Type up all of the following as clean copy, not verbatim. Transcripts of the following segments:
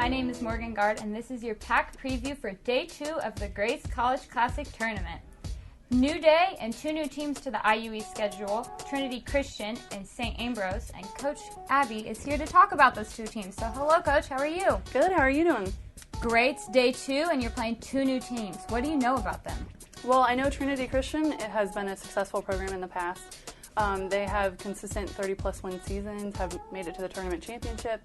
my name is Morgan Gard, and this is your pack preview for Day 2 of the Grace College Classic Tournament. New day and 2 new teams to the IUE schedule, Trinity Christian and Saint Ambrose, and Coach Abby is here to talk about those 2 teams. So hello, Coach. How are you? Good. How are you doing? Great. It's Day 2, and you're playing 2 new teams. What do you know about them? Well, I know Trinity Christian. It has been a successful program in the past. They have consistent 30-plus win seasons, have made it to the tournament championship.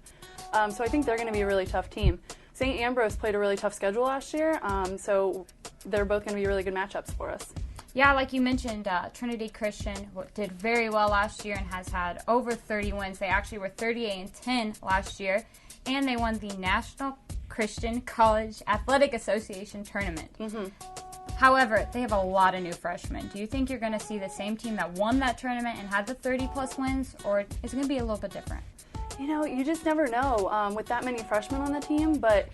So I think they're going to be a really tough team. Saint Ambrose played a really tough schedule last year, so they're both going to be really good matchups for us. Yeah, like you mentioned, Trinity Christian did very well last year and has had over 30 wins. They actually were 38-10 last year, and they won the National Christian College Athletic Association tournament. However, they have a lot of new freshmen. Do you think you're going to see the same team that won that tournament and had the 30-plus wins, or is it going to be a little bit different? You know, you just never know with that many freshmen on the team, but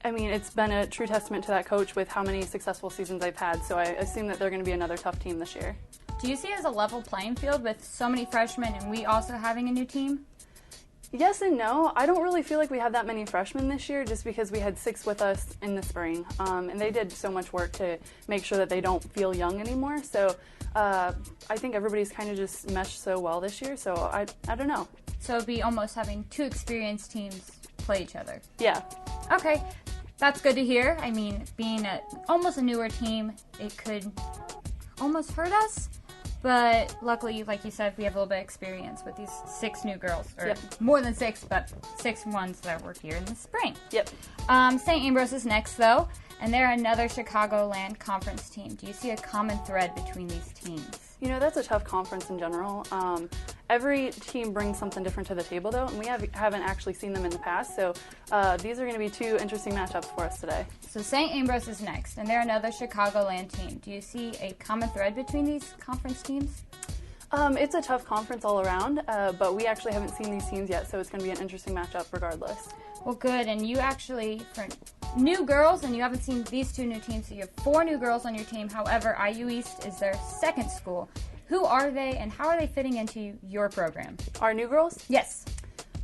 I mean, it's been a true testament to that coach with how many successful seasons they've had, so I assume that they're going to be another tough team this year. Do you see it as a level playing field with so many freshmen and we also having a new team? Yes and no. I don't really feel like we have that many freshmen this year just because we had 6 with us in the spring, and they did so much work to make sure that they don't feel young anymore, so I think everybody's kind of just meshed so well this year, so I don't know. So it'd be almost having 2 experienced teams play each other. Yeah. Okay, that's good to hear. I mean, being almost a newer team, it could almost hurt us. But luckily, like you said, we have a little bit of experience with these 6 new girls. Or more than 6, but 6 ones that were here in the spring. Yep. St. Ambrose is next, though, and they're another Chicagoland Conference team. Do you see a common thread between these teams? You know, that's a tough conference in general. Every team brings something different to the table, though, and we haven't actually seen them in the past, so these are going to be 2 interesting matchups for us today. So St. Ambrose is next, and they're another Chicagoland team. Do you see a common thread between these conference teams? It's a tough conference all around, but we actually haven't seen these teams yet, so it's going to be an interesting matchup regardless. Well, good, and you actually, for new girls, and you haven't seen these 2 new teams, so you have 4 new girls on your team. However, IU East is their second school. Who are they, and how are they fitting into your program? Our new girls? Yes.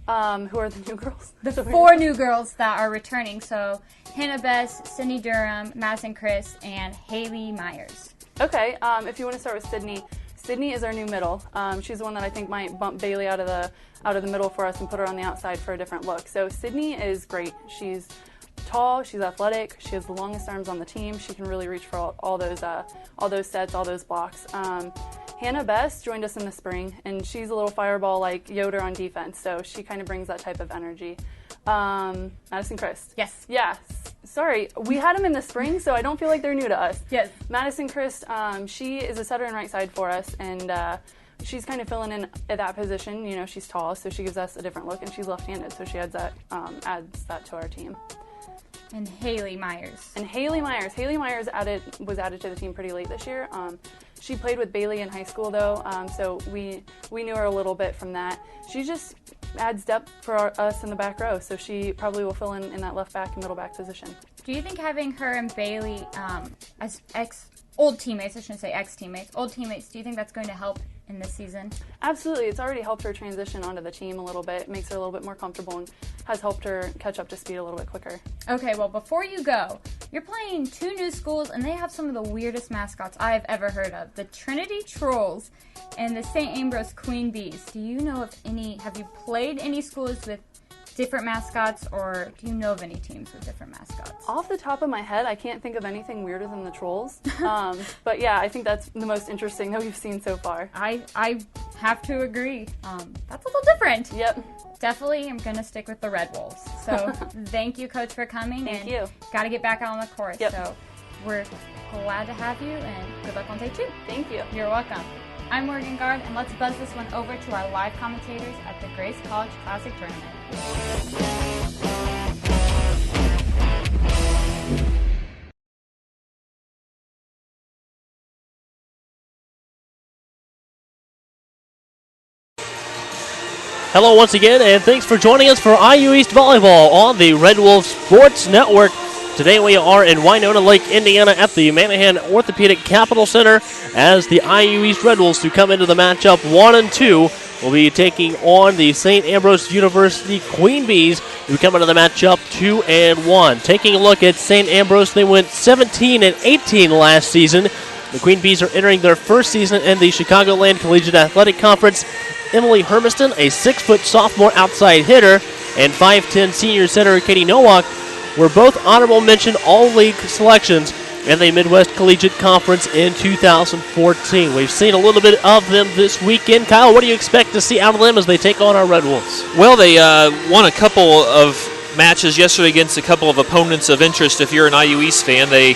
Who are the new girls? The 4 new girls that are returning, so Hannah Bess, Sydney Durham, Madison Chris, and Haley Myers. Okay, if you want to start with Sydney, Sydney is our new middle. She's the one that I think might bump Bailey out of the middle for us and put her on the outside for a different look. So Sydney is great. She's tall, she's athletic, she has the longest arms on the team. She can really reach for all those sets, all those blocks. Hannah Bess joined us in the spring, and she's a little fireball like Yoder on defense, so she kind of brings that type of energy. Madison Christ. Yes. Yeah. Sorry, we had them in the spring, so I don't feel like they're new to us. Yes. Madison Christ, she is a setter and right side for us, and she's kind of filling in at that position. You know, she's tall, so she gives us a different look, and she's left-handed, so she adds that to our team. And Haley Myers. Haley Myers was added to the team pretty late this year. She played with Bailey in high school, though, so we knew her a little bit from that. She just adds depth for us in the back row, so she probably will fill in that left back and middle back position. Do you think having her and Bailey as old teammates, I shouldn't say ex-teammates, old teammates, do you think that's going to help in this season? Absolutely. It's already helped her transition onto the team a little bit. It makes her a little bit more comfortable and has helped her catch up to speed a little bit quicker. Okay, well, before you go, you're playing 2 new schools, and they have some of the weirdest mascots I have ever heard of. The Trinity Trolls and the St. Ambrose Queen Bees. Do you know of have you played any schools with different mascots, or do you know of any teams with different mascots? Off the top of my head, I can't think of anything weirder than the Trolls. But yeah, I think that's the most interesting that we've seen so far. I have to agree. That's a little different. Yep. Definitely, I'm going to stick with the Red Wolves. So thank you, Coach, for coming. Thank you. Got to get back out on the course. Yep. So we're glad to have you, and good luck on Day 2. Thank you. You're welcome. I'm Morgan Gard, and let's buzz this one over to our live commentators at the Grace College Classic Tournament. Hello once again, and thanks for joining us for IU East Volleyball on the Red Wolf Sports Network. Today we are in Winona Lake, Indiana at the Manahan Orthopedic Capital Center as the IU East Red Wolves to come into the matchup 1-2 will be taking on the Saint Ambrose University Queen Bees, who come into the matchup 2-1. Taking a look at Saint Ambrose, they went 17-18 last season. The Queen Bees are entering their first season in the Chicagoland Collegiate Athletic Conference. Emily Hermiston, a 6-foot sophomore outside hitter, and 5'10 senior center Katie Nowak were both honorable mention all-league selections in the Midwest Collegiate Conference in 2014. We've seen a little bit of them this weekend. Kyle, what do you expect to see out of them as they take on our Red Wolves? Well, they won a couple of matches yesterday against a couple of opponents of interest. If you're an IU East fan, they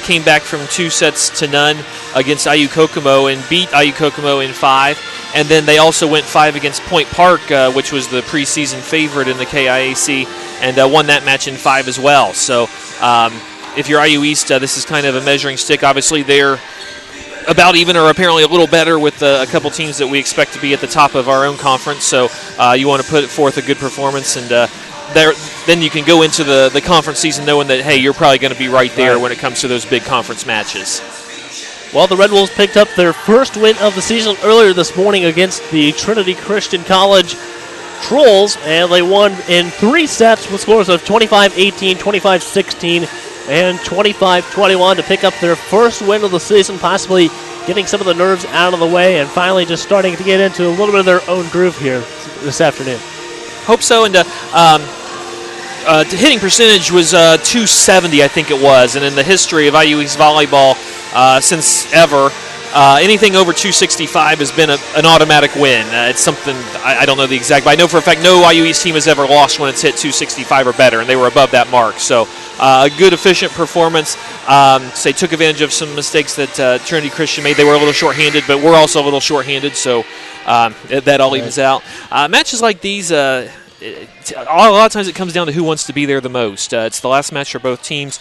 came back from 2-0 against IU Kokomo and beat IU Kokomo in 5. And then they also went 5 against Point Park, which was the preseason favorite in the KIAC, and won that match in 5 as well. So if you're IU East, this is kind of a measuring stick. Obviously, they're about even or apparently a little better with a couple teams that we expect to be at the top of our own conference. So you want to put forth a good performance, and then you can go into the conference season knowing that, hey, you're probably going to be right there when it comes to those big conference matches. Well, the Red Wolves picked up their first win of the season earlier this morning against the Trinity Christian College Trolls, and they won in 3 sets with scores of 25-18, 25-16, and 25-21 to pick up their first win of the season, possibly getting some of the nerves out of the way and finally just starting to get into a little bit of their own groove here this afternoon. Hope so, and the hitting percentage was 270, I think it was, and in the history of IU East volleyball since ever, anything over 265 has been an automatic win. It's something, I don't know the exact, but I know for a fact no IU East team has ever lost when it's hit 265 or better, and they were above that mark. So a good, efficient performance. They took advantage of some mistakes that Trinity Christian made. They were a little shorthanded, but we're also a little shorthanded, so that all evens out. Matches like these, a lot of times it comes down to who wants to be there the most. It's the last match for both teams.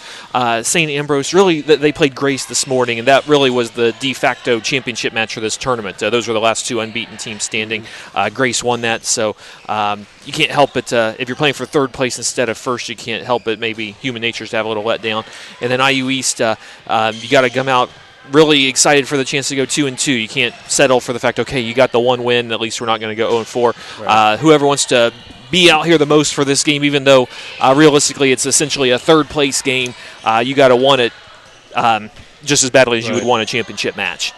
Saint Ambrose, really, they played Grace this morning, and that really was the de facto championship match for this tournament. Those were the last 2 unbeaten teams standing. Grace won that, so you can't help it. If you're playing for third place instead of first, you can't help it. Maybe human nature is to have a little letdown. And then IU East, you got to come out really excited for the chance to go 2-2. You can't settle for the fact, okay, you got the one win, at least we're not going to go 0-4. Right. Whoever wants to be out here the most for this game, even though realistically it's essentially a third-place game, you got to want it just as badly as you would want a championship match.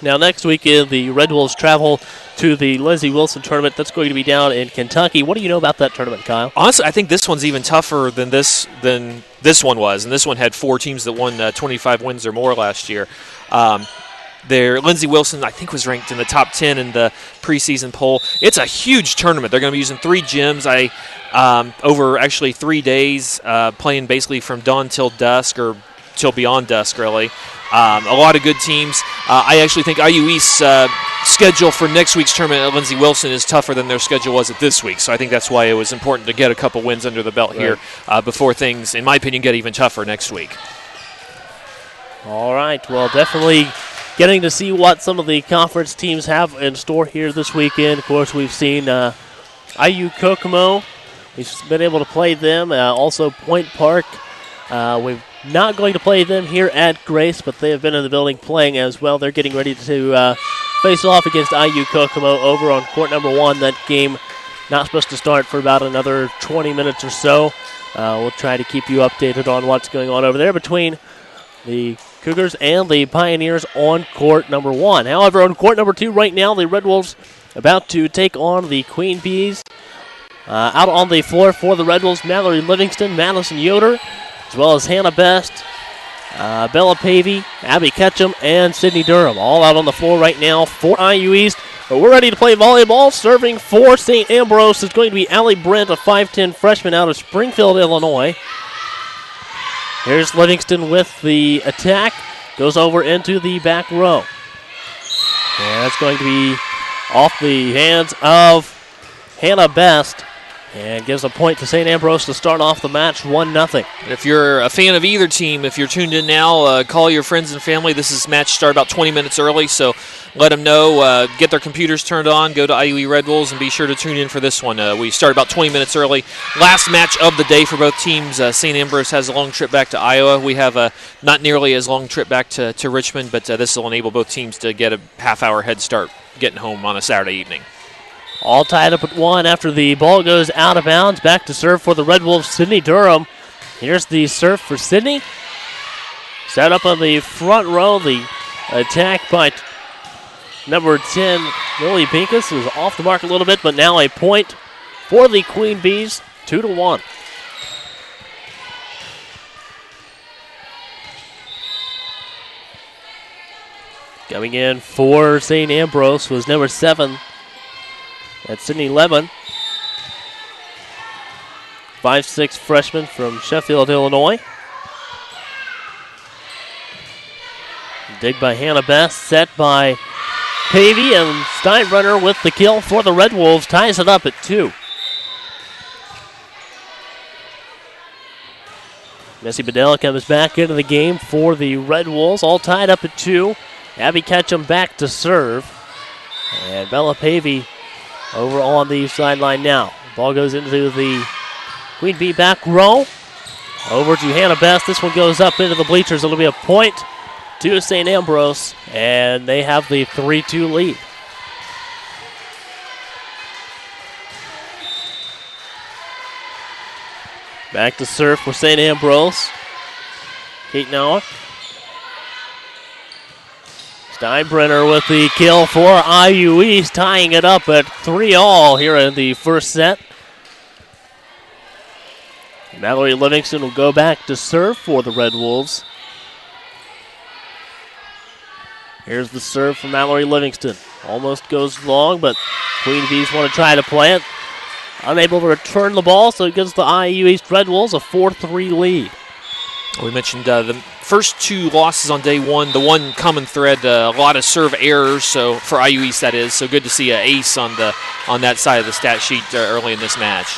Now, next weekend, the Red Wolves travel to the Lindsey Wilson tournament. That's going to be down in Kentucky. What do you know about that tournament, Kyle? Honestly, I think this one's even tougher than this one was, and this one had 4 teams that won 25 wins or more last year. Lindsey Wilson, I think, was ranked in the top 10 in the preseason poll. It's a huge tournament. They're going to be using 3 gyms over actually 3 days, playing basically from dawn till dusk or till beyond dusk, really. A lot of good teams. I actually think IU East's schedule for next week's tournament at Lindsey Wilson is tougher than their schedule was at this week. So I think that's why it was important to get a couple wins under the belt here before things, in my opinion, get even tougher next week. All right. Well, definitely getting to see what some of the conference teams have in store here this weekend. Of course, we've seen IU Kokomo. We've been able to play them. Also, Point Park. We're not going to play them here at Grace, but they have been in the building playing as well. They're getting ready to face off against IU Kokomo over on court number 1. That game not supposed to start for about another 20 minutes or so. We'll try to keep you updated on what's going on over there between the Cougars and the Pioneers on court number 1. However, on court number 2 right now, the Red Wolves about to take on the Queen Bees. Out on the floor for the Red Wolves, Mallory Livingston, Madison Yoder, as well as Hannah Best, Bella Pavey, Abby Ketchum, and Sydney Durham. All out on the floor right now for IU East. But we're ready to play volleyball. Serving for St. Ambrose is going to be Allie Brent, a 5'10 freshman out of Springfield, Illinois. Here's Livingston with the attack. Goes over into the back row. And that's going to be off the hands of Hannah Best. And gives a point to St. Ambrose to start off the match 1-0. If you're a fan of either team, if you're tuned in now, call your friends and family. This match started about 20 minutes early, so let them know. Get their computers turned on, go to IUE Red Wolves, and be sure to tune in for this one. We started about 20 minutes early. Last match of the day for both teams. St. Ambrose has a long trip back to Iowa. We have a not nearly as long trip back to Richmond, but this will enable both teams to get a half-hour head start getting home on a Saturday evening. All tied up at 1 after the ball goes out of bounds. Back to serve for the Red Wolves, Sydney Durham. Here's the serve for Sydney. Set up on the front row. The attack by number 10, Lily Pincus, is off the mark a little bit, but now a point for the Queen Bees, 2-1. Coming in for St. Ambrose was number 7. That's Sydney Lemon. 5'6" freshman from Sheffield, Illinois. Dig by Hannah Best, set by Pavey, and Steinbrenner with the kill for the Red Wolves, ties it up at 2. Missy Bedell comes back into the game for the Red Wolves, all tied up at 2. Abby Ketchum back to serve. And Bella Pavey over on the sideline now. Ball goes into the Queen Bee back row. Over to Hannah Best. This one goes up into the bleachers. It'll be a point to St. Ambrose, and they have the 3-2 lead. Back to serve for St. Ambrose. Kate Noah. Steinbrenner with the kill for IU East, tying it up at 3-all here in the first set. Mallory Livingston will go back to serve for the Red Wolves. Here's the serve from Mallory Livingston. Almost goes long, but Queen Bees want to try to play it. Unable to return the ball, so it gives the IU East Red Wolves a 4-3 lead. We mentioned the first 2 losses on day 1. The one common thread, a lot of serve errors. So for IU East, that is. So good to see an ace on that side of the stat sheet early in this match.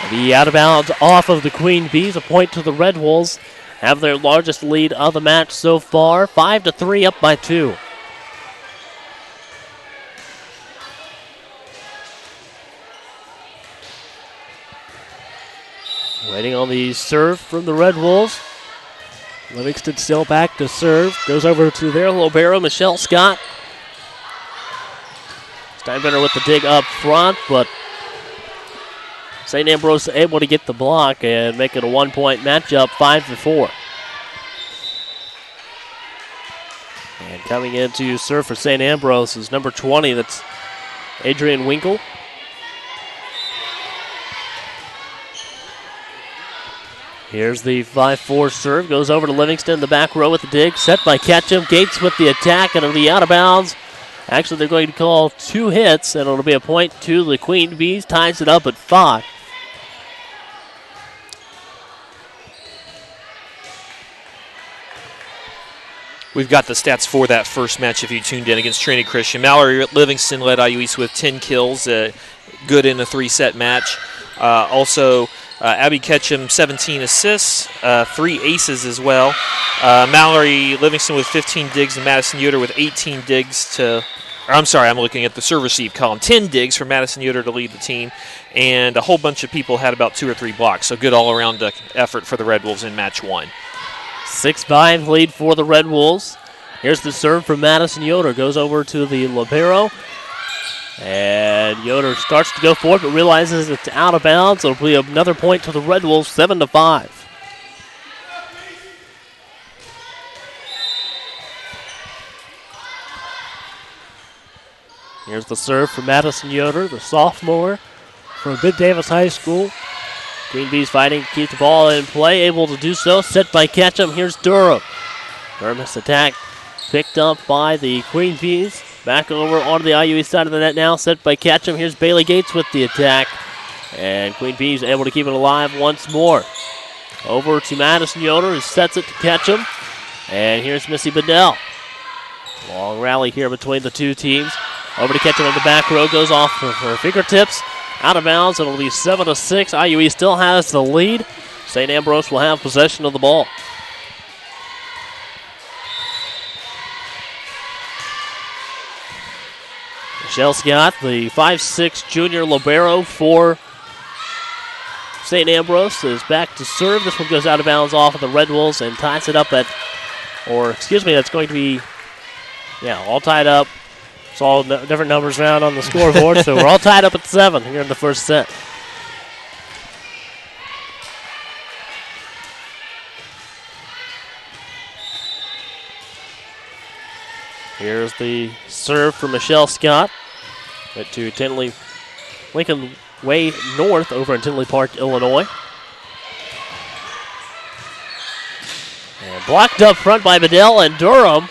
The out of bounds off of the Queen Bees, a point to the Red Wolves. Have their largest lead of the match so far, 5-3, up by 2. Waiting on the serve from the Red Wolves. Livingston still back to serve. Goes over to their libero, Michelle Scott. Steinbrenner with the dig up front, but St. Ambrose able to get the block and make it a 1-point matchup, 5-4. And coming in to serve for St. Ambrose is number 20. That's Adrian Winkle. Here's the 5-4 serve. Goes over to Livingston, the back row with the dig. Set by Ketchum. Gates with the attack, and it'll be out of bounds. Actually, they're going to call 2 hits, and it'll be a point to the Queen Bees. Ties it up at 5. We've got the stats for that first match if you tuned in against Trinity Christian. Mallory Livingston led IU East with 10 kills, good in a 3-set match. Also, Abby Ketchum, 17 assists, 3 aces as well. Mallory Livingston with 15 digs and Madison Yoder with 18 digs I'm looking at the serve receive column. 10 digs for Madison Yoder to lead the team, and a whole bunch of people had about 2 or 3 blocks. So good all-around effort for the Red Wolves in match 1. 6-5 lead for the Red Wolves. Here's the serve from Madison Yoder. Goes over to the libero. And Yoder starts to go for it, but realizes it's out of bounds. It'll be another point to the Red Wolves, 7-5. Here's the serve from Madison Yoder, the sophomore from Mid Davis High School. Queen Bees fighting to keep the ball in play, able to do so. Set by Ketchum. Here's Durham. Durham's attack picked up by the Queen Bees. Back over onto the IU East side of the net now. Set by Ketchum. Here's Bailey Gates with the attack. And Queen Bees able to keep it alive once more. Over to Madison Yoder, who sets it to Ketchum. And here's Missy Bedell. Long rally here between the two teams. Over to Ketchum on the back row. Goes off of her fingertips. Out of bounds. It'll be 7-6. IUE still has the lead. St. Ambrose will have possession of the ball. Michelle Scott, the 5'6" junior libero for St. Ambrose, is back to serve. This one goes out of bounds off of the Red Wolves and ties it up that's going to be, all tied up. Saw different numbers around on the scoreboard, so we're all tied up at 7 here in the first set. Here's the serve for Michelle Scott. Went to Lincoln Way North over in Tinley Park, Illinois. And blocked up front by Bedell, and Durham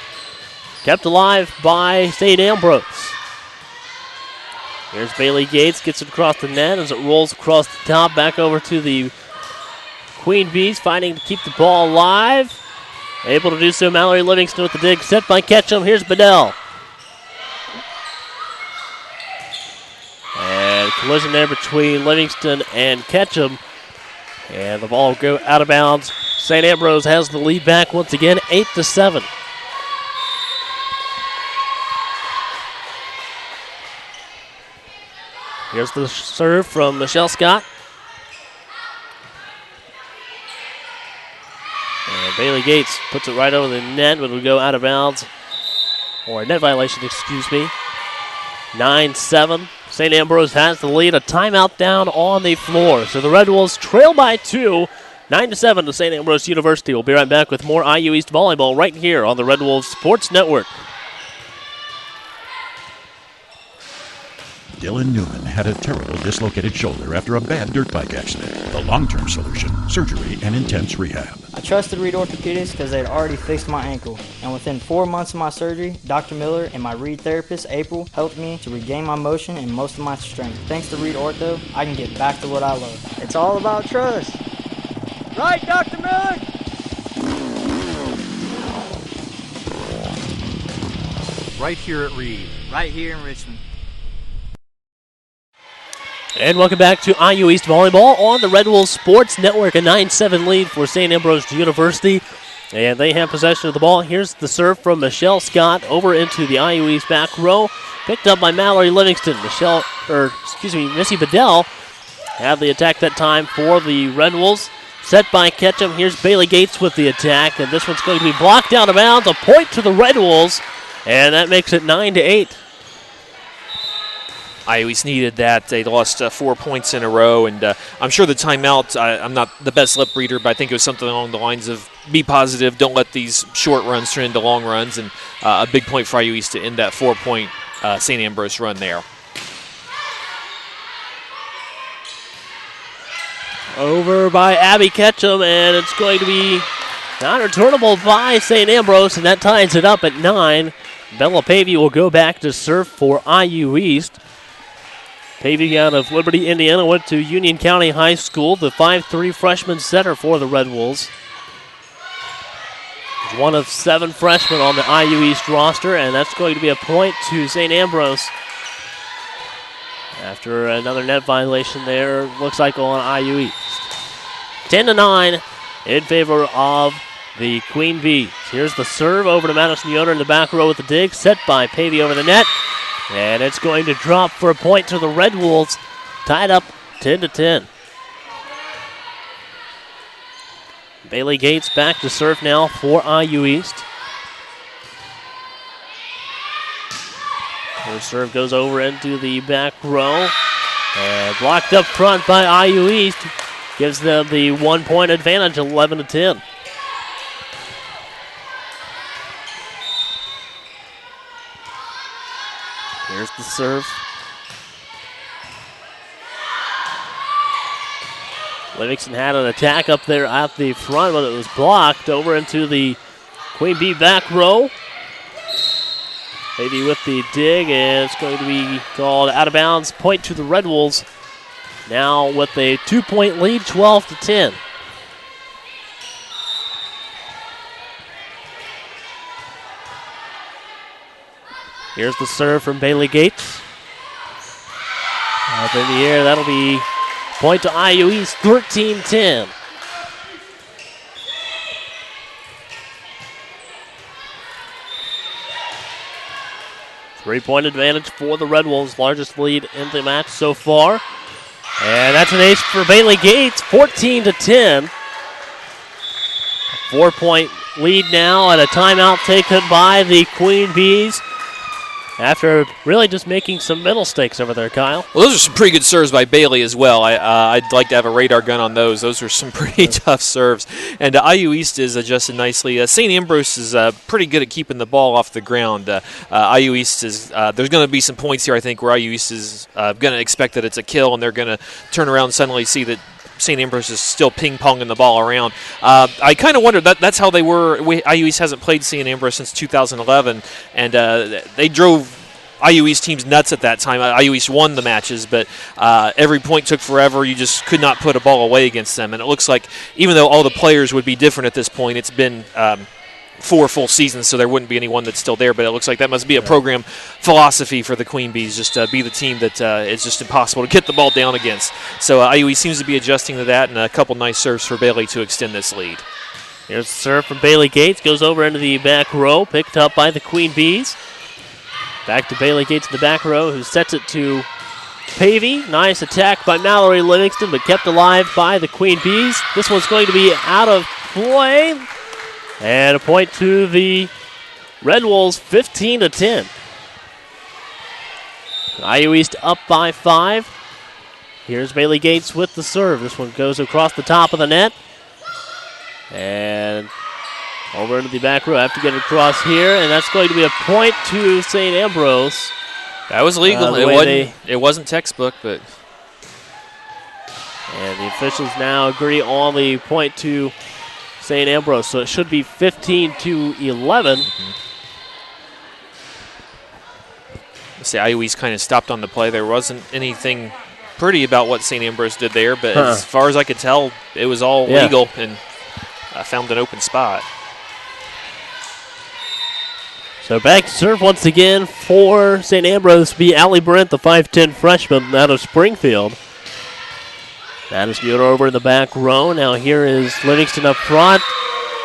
kept alive by St. Ambrose. Here's Bailey Gates, gets it across the net as it rolls across the top, back over to the Queen Bees, fighting to keep the ball alive. Able to do so, Mallory Livingston with the dig, set by Ketchum. Here's Bedell. And collision there between Livingston and Ketchum. And the ball will go out of bounds. St. Ambrose has the lead back once again, 8-7. Here's the serve from Michelle Scott. And Bailey Gates puts it right over the net, but it'll go out of bounds. Or a net violation, excuse me. 9-7. St. Ambrose has the lead. A timeout down on the floor. So the Red Wolves trail by 2. 9-7 to St. Ambrose University. We'll be right back with more IU East volleyball right here on the Red Wolves Sports Network. Dylan Newman had a terrible dislocated shoulder after a bad dirt bike accident. The long-term solution, surgery and intense rehab. I trusted Reed Orthopedics because they had already fixed my ankle. And within 4 months of my surgery, Dr. Miller and my Reed therapist, April, helped me to regain my motion and most of my strength. Thanks to Reed Ortho, I can get back to what I love. It's all about trust. Right, Dr. Miller? Right here at Reed. Right here in Richmond. And welcome back to IU East Volleyball on the Red Wolves Sports Network. A 9-7 lead for St. Ambrose University. And they have possession of the ball. Here's the serve from Michelle Scott over into the IU East back row. Picked up by Mallory Livingston. Missy Bedell had the attack that time for the Red Wolves. Set by Ketchum. Here's Bailey Gates with the attack. And this one's going to be blocked out of bounds. A point to the Red Wolves. And that makes it 9-8. IU East needed that. They lost 4 points in a row, and I'm sure the timeout, I'm not the best lip reader, but I think it was something along the lines of be positive, don't let these short runs turn into long runs, and a big point for IU East to end that 4-point St. Ambrose run there. Over by Abby Ketchum, and it's going to be non-returnable by St. Ambrose, and that ties it up at 9. Bella Pavey will go back to serve for IU East. Pavey out of Liberty, Indiana, went to Union County High School, the 5'3" freshman setter for the Red Wolves. He's one of 7 freshmen on the IU East roster, and that's going to be a point to St. Ambrose. After another net violation there, looks like on IU East. 10-9 in favor of the Queen Bees. Here's the serve over to Madison Yoder in the back row with the dig, set by Pavey over the net. And it's going to drop for a point to the Red Wolves, tied up 10-10. Bailey Gates back to serve now for IU East. Her serve goes over into the back row. And blocked up front by IU East. Gives them the 1-point advantage, 11-10. Here's the serve. Livingston had an attack up there at the front, but it was blocked over into the Queen Bee back row. Maybe with the dig, and it's going to be called out of bounds. Point to the Red Wolves. Now with a 2-point lead, 12-10. Here's the serve from Bailey Gates. Up in the air, that'll be point to IU East, 13-10. Three-point advantage for the Red Wolves, largest lead in the match so far. And that's an ace for Bailey Gates, 14-10. 4-point lead now, and a timeout taken by the Queen Bees. after really just making some mental mistakes over there, Kyle. Well, those are some pretty good serves by Bailey as well. I'd like to have a radar gun on those. Those are some pretty tough serves. And IU East is adjusted nicely. St. Ambrose is pretty good at keeping the ball off the ground. IU East is there's going to be some points here, I think, where IU East is going to expect that it's a kill, and they're going to turn around and suddenly see that St. Ambrose is still ping-ponging the ball around. I kind of wonder, that's how they were. IU East hasn't played St. Ambrose since 2011, and they drove IU East teams nuts at that time. IU East won the matches, but every point took forever. You just could not put a ball away against them, and it looks like even though all the players would be different at this point, it's been 4 full seasons, so there wouldn't be anyone that's still there, but it looks like that must be a program philosophy for the Queen Bees, just be the team that is just impossible to get the ball down against. So IUE seems to be adjusting to that, and a couple nice serves for Bailey to extend this lead. Here's the serve from Bailey Gates, goes over into the back row, picked up by the Queen Bees. Back to Bailey Gates in the back row, who sets it to Pavey. Nice attack by Mallory Livingston, but kept alive by the Queen Bees. This one's going to be out of play. And a point to the Red Wolves, 15-10. IU East up by 5. Here's Bailey Gates with the serve. This one goes across the top of the net. And over into the back row. Have to get it across here, and that's going to be a point to St. Ambrose. That was legal. It wasn't textbook, but. And the officials now agree on the point to St. Ambrose, so it should be 15-11. See, IU East kind of stopped on the play. There wasn't anything pretty about what St. Ambrose did there, but as far as I could tell, it was all legal, and found an open spot. So back to serve once again for St. Ambrose to be Allie Brent, the 5'10 freshman out of Springfield. Madison Yoder over in the back row. Now here is Livingston up front.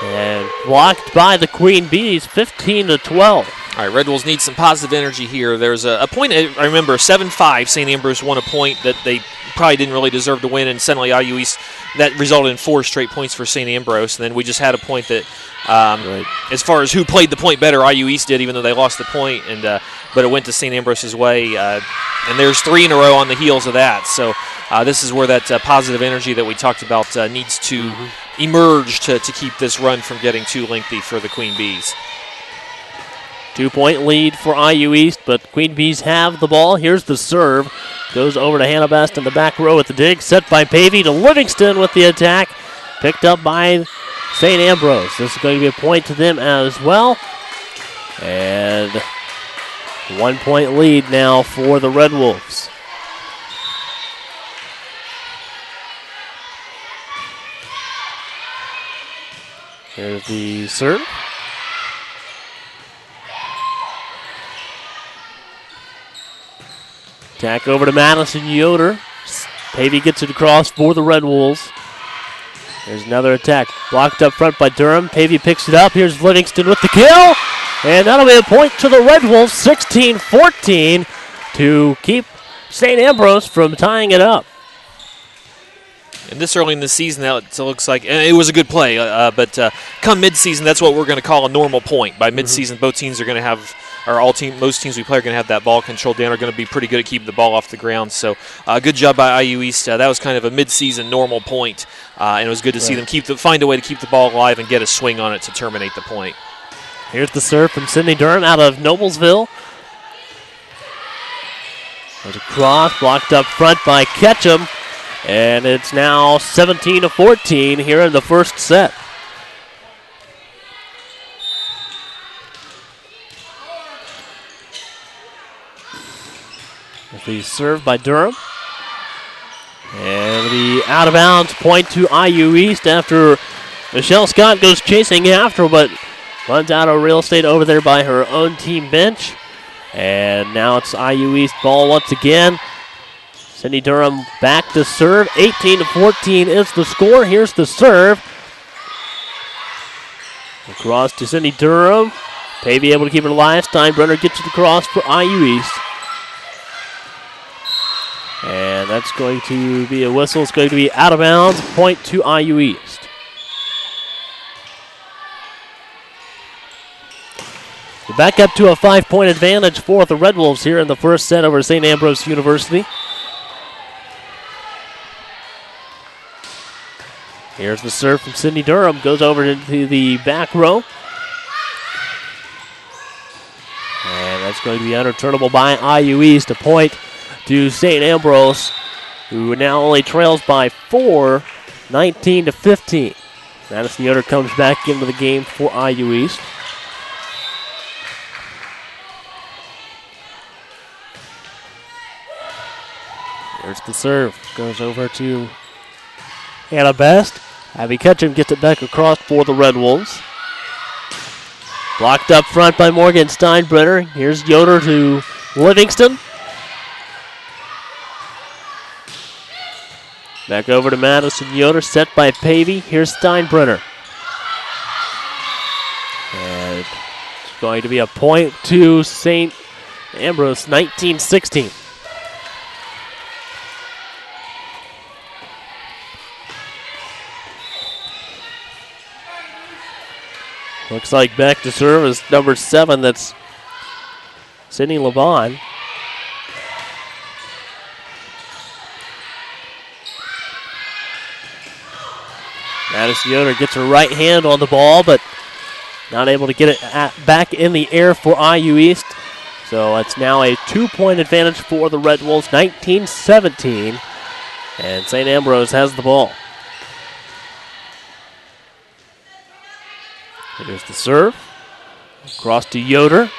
And blocked by the Queen Bees, 15-12. All right, Red Wolves need some positive energy here. There's a point, I remember, 7-5, St. Ambrose won a point that they probably didn't really deserve to win, and suddenly IU East, that resulted in 4 straight points for St. Ambrose. And then we just had a point that, as far as who played the point better, IU East did, even though they lost the point, and but it went to St. Ambrose's way. And there's 3 in a row on the heels of that. So this is where that positive energy that we talked about needs to emerge to keep this run from getting too lengthy for the Queen Bees. 2-point lead for IU East, but Queen Bees have the ball. Here's the serve. Goes over to Hannah Best in the back row at the dig. Set by Pavey to Livingston with the attack. Picked up by St. Ambrose. This is going to be a point to them as well. And 1-point lead now for the Red Wolves. Here's the serve. Attack over to Madison Yoder. Pavey gets it across for the Red Wolves. There's another attack. Blocked up front by Durham. Pavey picks it up. Here's Livingston with the kill. And that'll be a point to the Red Wolves, 16-14, to keep St. Ambrose from tying it up. And this early in the season, it looks like it was a good play. But come midseason, that's what we're going to call a normal point. By midseason, both teams are going to have, or most teams we play are going to have that ball control down, are going to be pretty good at keeping the ball off the ground. So good job by IU East. That was kind of a midseason normal point, and it was good to see them find a way to keep the ball alive and get a swing on it to terminate the point. Here's the serve from Sydney Durham out of Noblesville. There's a cross, blocked up front by Ketchum. And it's now 17-14 here in the first set. The serve by Durham. And the out of bounds point to IU East after Michelle Scott goes chasing after, but runs out of real estate over there by her own team bench. And now it's IU East ball once again. Cindy Durham back to serve. 18-14 is the score. Here's the serve. Across to Cindy Durham. Pavey able to keep it alive. Steinbrenner gets it across for IU East. And that's going to be a whistle. It's going to be out of bounds. Point to IU East. Back up to a 5-point advantage for the Red Wolves here in the first set over Saint Ambrose University. Here's the serve from Sydney Durham. Goes over into the back row. And that's going to be unreturnable by IU East. A point to Saint Ambrose, who now only trails by 4, 19-15. Madison Yoder comes back into the game for IU East. There's the serve. Goes over to Hannah Best. Abby Ketchum gets it back across for the Red Wolves. Blocked up front by Morgan Steinbrenner. Here's Yoder to Livingston. Back over to Madison Yoder, set by Pavey. Here's Steinbrenner. And it's going to be a point to St. Ambrose, 19-16. Looks like back to serve is number 7. That's Sydney Levon. Madison Yoder gets her right hand on the ball, but not able to get it back in the air for IU East. So it's now a 2-point advantage for the Red Wolves, 19-17. And St. Ambrose has the ball. Here's the serve. Across to Yoder.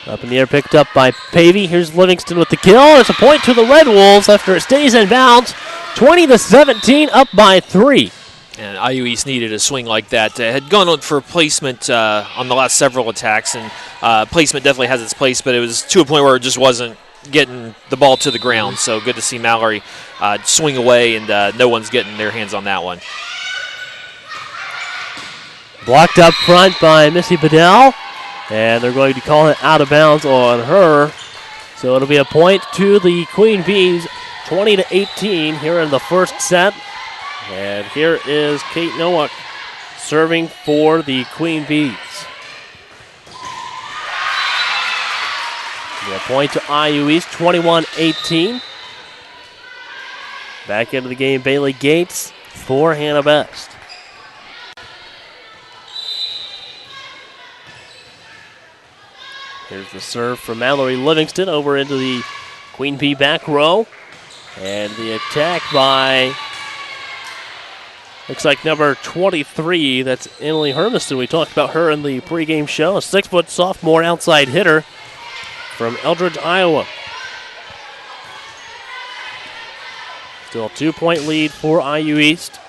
Up in the air, picked up by Pavey. Here's Livingston with the kill. It's a point to the Red Wolves after it stays in bounds. 20-17, up by 3. And IU East needed a swing like that. Had gone on for placement on the last several attacks, and placement definitely has its place, but it was to a point where it just wasn't getting the ball to the ground. So good to see Mallory swing away, and no one's getting their hands on that one. Blocked up front by Missy Bedell, and they're going to call it out of bounds on her. So it'll be a point to the Queen Bees, 20-18 here in the first set. And here is Kate Nowak serving for the Queen Bees. A point to IU East, 21-18. Back into the game, Bailey Gates for Hannah Best. Here's the serve from Mallory Livingston over into the Queen Bee back row. And the attack by, looks like number 23, that's Emily Hermiston. We talked about her in the pregame show. A 6-foot sophomore outside hitter from Eldridge, Iowa. Still a 2-point lead for IU East.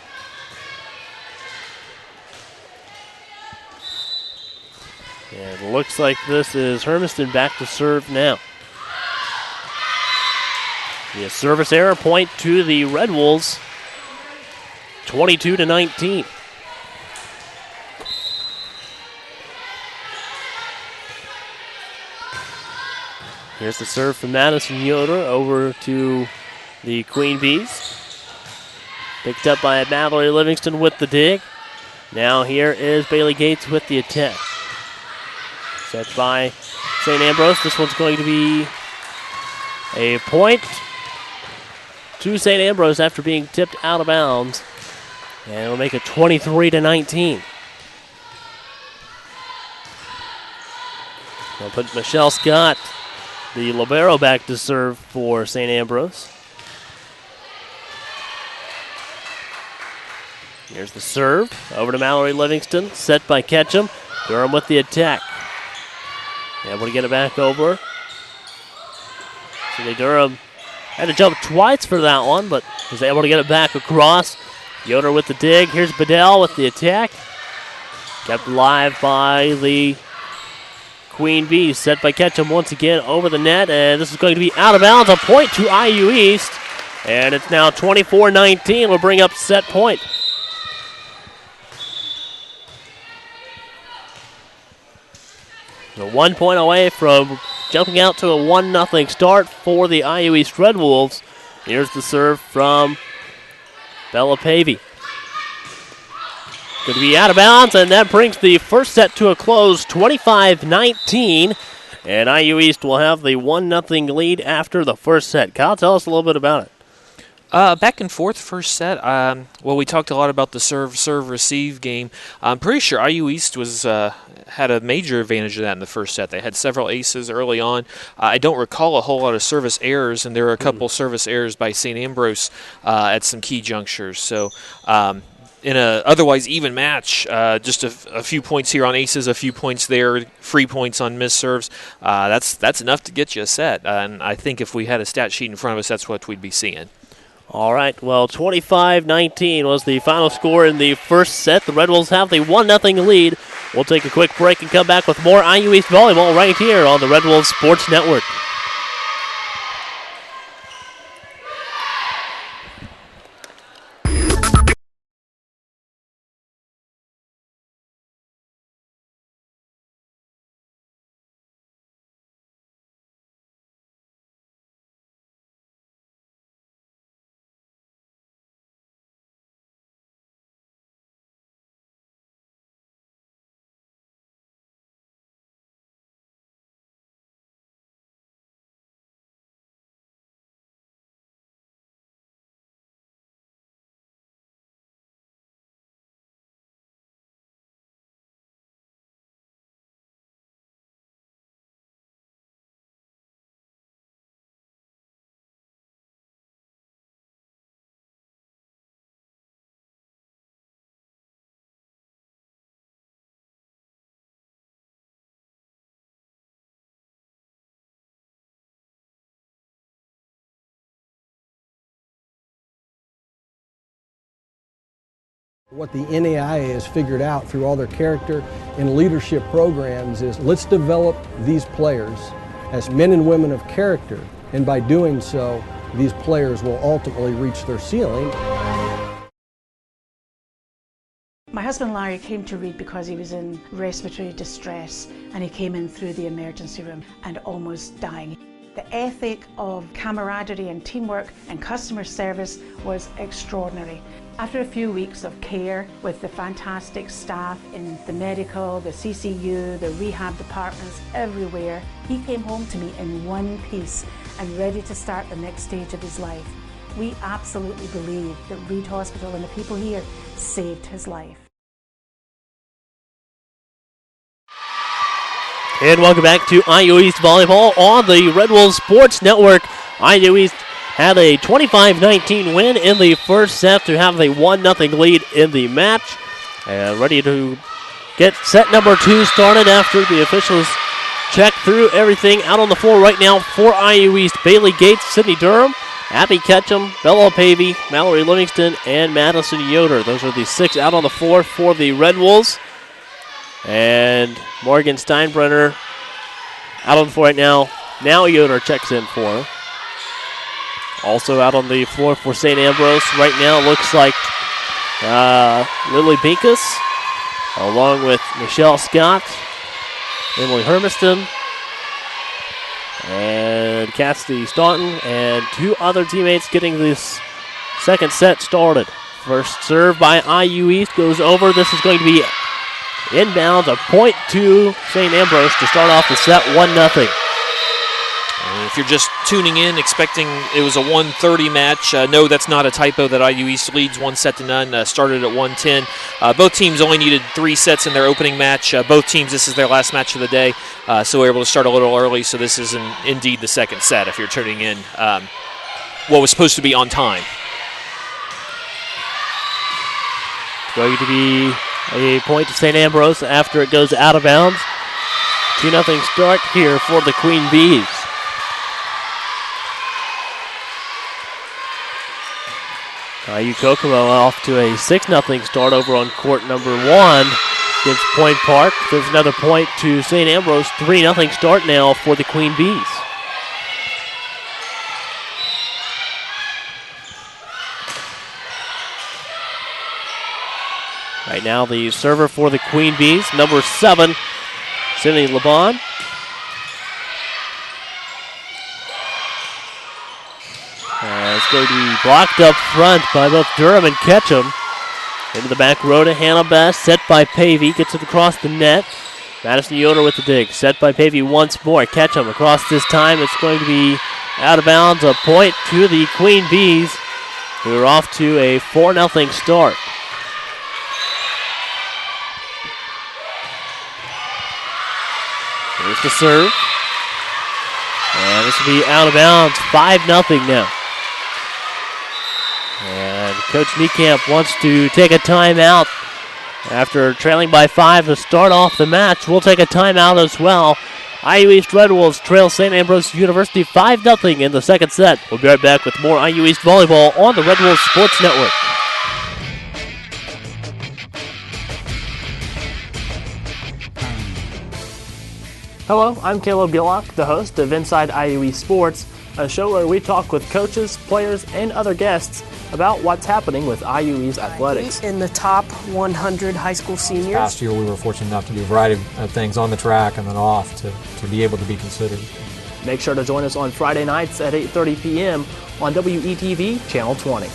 And it looks like this is Hermiston back to serve now. The service error, point to the Red Wolves, 22-19. Here's the serve from Madison Yoder over to the Queen Bees. Picked up by Mallory Livingston with the dig. Now here is Bailey Gates with the attack. Set by St. Ambrose. This one's going to be a point to St. Ambrose after being tipped out of bounds. And it'll make it 23-19. We'll put Michelle Scott, the libero, back to serve for St. Ambrose. Here's the serve. Over to Mallory Livingston. Set by Ketchum. Durham with the attack. Able to get it back over. Sydney Durham had to jump twice for that one, but was able to get it back across. Yoder with the dig. Here's Bedell with the attack. Kept alive by the Queen Bees. Set by Ketchum once again over the net, and this is going to be out of bounds. A point to IU East, and it's now 24-19. We'll bring up set point. So 1 point away from jumping out to a 1-0 start for the IU East Red Wolves. Here's the serve from Bella Pavey. Going to be out of bounds, and that brings the first set to a close, 25-19. And IU East will have the 1-0 lead after the first set. Kyle, tell us a little bit about it. Back and forth first set. Well, we talked a lot about the serve-receive game. I'm pretty sure IU East had a major advantage of that in the first set. They had several aces early on. I don't recall a whole lot of service errors, and there were a couple service errors by Saint Ambrose at some key junctures. So in a otherwise even match, just a few points here on aces, a few points there, free points on missed serves. That's enough to get you a set. And I think if we had a stat sheet in front of us, that's what we'd be seeing. All right, well, 25-19 was the final score in the first set. The Red Wolves have the 1-0 lead. We'll take a quick break and come back with more IU East volleyball right here on the Red Wolves Sports Network. What the NAIA has figured out through all their character and leadership programs is let's develop these players as men and women of character, and by doing so, these players will ultimately reach their ceiling. My husband Larry came to Reed because he was in respiratory distress, and he came in through the emergency room and almost dying. The ethic of camaraderie and teamwork and customer service was extraordinary. After a few weeks of care with the fantastic staff in the medical, the CCU, the rehab departments, everywhere, he came home to me in one piece and ready to start the next stage of his life. We absolutely believe that Reed Hospital and the people here saved his life. And welcome back to IU East Volleyball on the Red Wolves Sports Network. IU East had a 25-19 win in the first set to have a 1-0 lead in the match. And ready to get set number 2 started after the officials check through everything out on the floor right now for IU East. Bailey Gates, Sydney Durham, Abby Ketchum, Bella Pavey, Mallory Livingston, and Madison Yoder. Those are the 6 out on the floor for the Red Wolves. And Morgan Steinbrenner out on the floor right now. Now Yoder checks in for her. Also out on the floor for St. Ambrose right now looks like Lily Binkus, along with Michelle Scott, Emily Hermiston, and Cassidy Staunton, and 2 other teammates getting this second set started. First serve by IU East goes over. This is going to be inbounds, a point to St. Ambrose to start off the set 1-0. If you're just tuning in expecting it was a 1:30 match, no, that's not a typo. That IU East leads 1-0, started at 1:10. Both teams only needed 3 sets in their opening match. Both teams, this is their last match of the day, so we're able to start a little early, so this is indeed the second set if you're tuning in what was supposed to be on time. It's going to be a point to St. Ambrose after it goes out of bounds. 2-0 start here for the Queen Bees. IU Kokomo off to a 6-0 start over on court number 1 against Point Park. There's another point to St. Ambrose. 3-0 start now for the Queen Bees. Right now the server for the Queen Bees, number 7, Sydney LeBon. It's going to be blocked up front by both Durham and Ketchum. Into the back row to Hannah Best. Set by Pavey. Gets it across the net. Madison Yoder with the dig. Set by Pavey once more. Ketchum across this time. It's going to be out of bounds. A point to the Queen Bees, who are off to a 4-0 start. Here's the serve. And this will be out of bounds. 5-0 now. And Coach Niekamp wants to take a timeout after trailing by 5 to start off the match. We'll take a timeout as well. IU East Red Wolves trail Saint Ambrose University 5-0 in the second set. We'll be right back with more IU East volleyball on the Red Wolves Sports Network. Hello, I'm Caleb Gillock, the host of Inside IU East Sports, a show where we talk with coaches, players, and other guests about what's happening with IU East athletics. In the top 100 high school seniors. Last year we were fortunate enough to do a variety of things on the track and then off to be able to be considered. Make sure to join us on Friday nights at 8:30 p.m. on WETV Channel 20.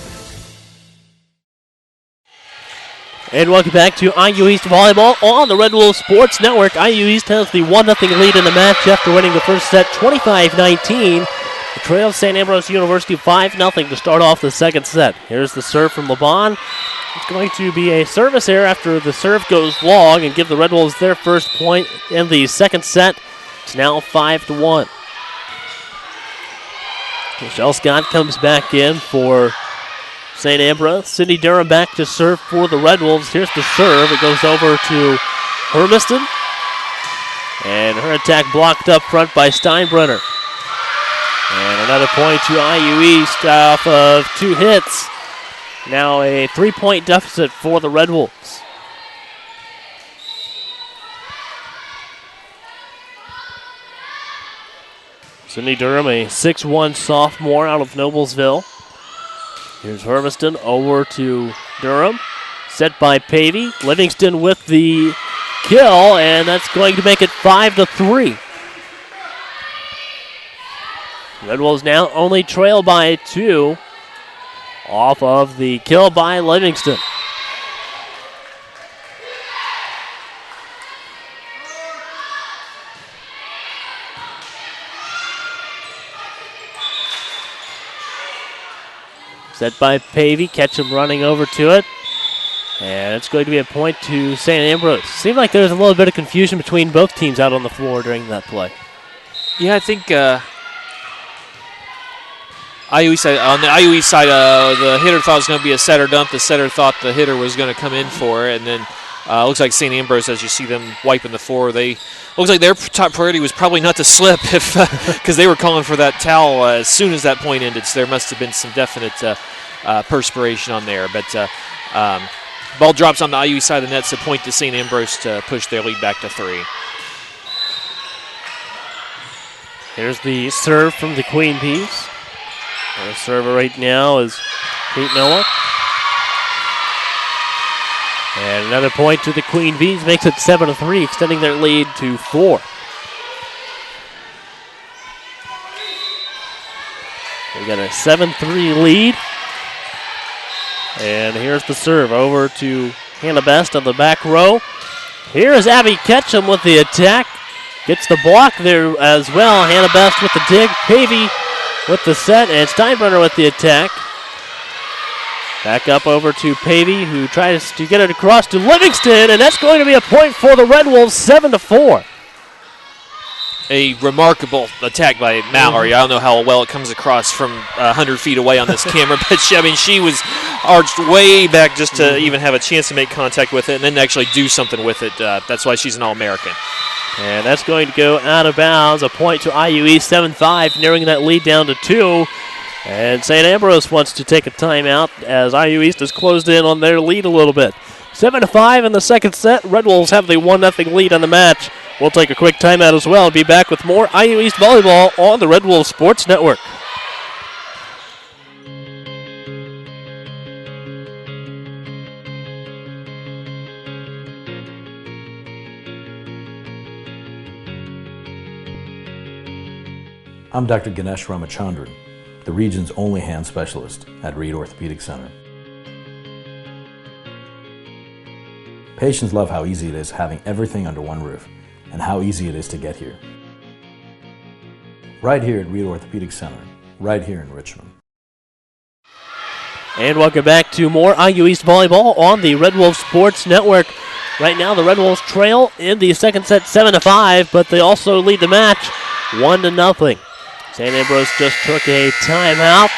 And welcome back to IU East Volleyball on the Red Wolves Sports Network. IU East has the 1-0 lead in the match after winning the first set 25-19. The trail Saint Ambrose University 5-0 to start off the second set. Here's the serve from LeBon. It's going to be a service error after the serve goes long and give the Red Wolves their first point in the second set. It's now 5-1. Michelle Scott comes back in for St. Ambrose. Sydney Durham back to serve for the Red Wolves. Here's the serve. It goes over to Hermiston. And her attack blocked up front by Steinbrenner. And another point to IU East off of 2 hits. Now a 3-point deficit for the Red Wolves. Sydney Durham, a 6'1 sophomore out of Noblesville. Here's Hermiston over to Durham. Set by Pavey. Livingston with the kill, and that's going to make it 5-3. Red Wolves now only trail by 2 off of the kill by Livingston. Set by Pavey. Ketchum running over to it. And it's going to be a point to St. Ambrose. Seemed like there was a little bit of confusion between both teams out on the floor during that play. Yeah, I think IU East side, on the IU East side, the hitter thought it was going to be a setter dump. The setter thought the hitter was going to come in for it. And then looks like St. Ambrose, as you see them wiping the floor, looks like their top priority was probably not to slip because they were calling for that towel as soon as that point ended. So there must have been some definite perspiration on there. But ball drops on the IU side of the net, so point to St. Ambrose to push their lead back to 3. Here's the serve from the Queen Bees. Our server right now is Kate Noah. And another point to the Queen Bees makes it 7-3, extending their lead to 4. We got a 7-3 lead. And here's the serve over to Hannah Best on the back row. Here is Abby Ketchum with the attack. Gets the block there as well. Hannah Best with the dig. Pavey with the set, and Steinbrenner with the attack. Back up over to Pavey, who tries to get it across to Livingston, and that's going to be a point for the Red Wolves, 7-4. A remarkable attack by Mallory. I don't know how well it comes across from 100 feet away on this camera, but she was arched way back just to even have a chance to make contact with it and then actually do something with it. That's why she's an All-American. And that's going to go out of bounds. A point to IU East, 7-5, narrowing that lead down to 2. And St. Ambrose wants to take a timeout as IU East has closed in on their lead a little bit. 7-5 in the second set. Red Wolves have the 1-0 lead on the match. We'll take a quick timeout as well. Be back with more IU East volleyball on the Red Wolves Sports Network. I'm Dr. Ganesh Ramachandran, the region's only hand specialist at Reed Orthopedic Center. Patients love how easy it is having everything under one roof and how easy it is to get here. Right here at Reed Orthopedic Center, right here in Richmond. And welcome back to more IU East volleyball on the Red Wolf Sports Network. Right now, the Red Wolves trail in the second set 7-5, but they also lead the match 1-0. St. Ambrose just took a timeout,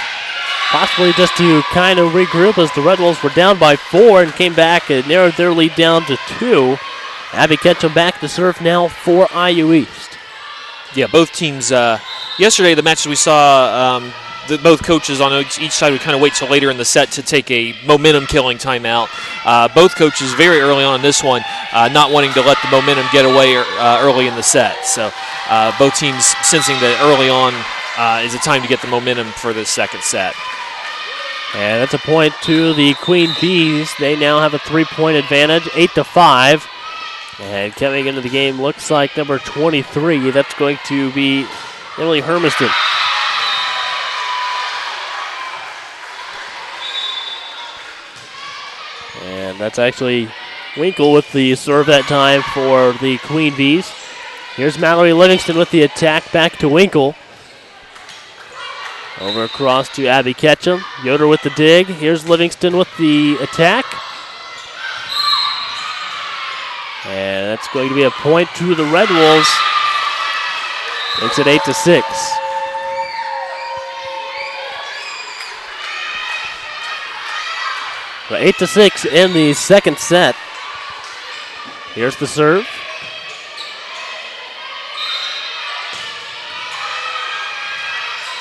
possibly just to kind of regroup as the Red Wolves were down by 4 and came back and narrowed their lead down to 2. Abby Ketchum back to serve now for IU East. Yeah, both teams. Yesterday, the matches we saw, both coaches on each side would kind of wait till later in the set to take a momentum-killing timeout. Both coaches very early on in this one, not wanting to let the momentum get away early in the set. So both teams sensing that early on is a time to get the momentum for the second set. And that's a point to the Queen Bees. They now have a 3-point advantage, 8-5. And coming into the game looks like number 23. That's going to be Emily Hermiston. And that's actually Winkle with the serve that time for the Queen Bees. Here's Mallory Livingston with the attack back to Winkle. Over across to Abby Ketchum. Yoder with the dig. Here's Livingston with the attack. And that's going to be a point to the Red Wolves. Makes it 8-6. So 8-6 in the second set. Here's the serve.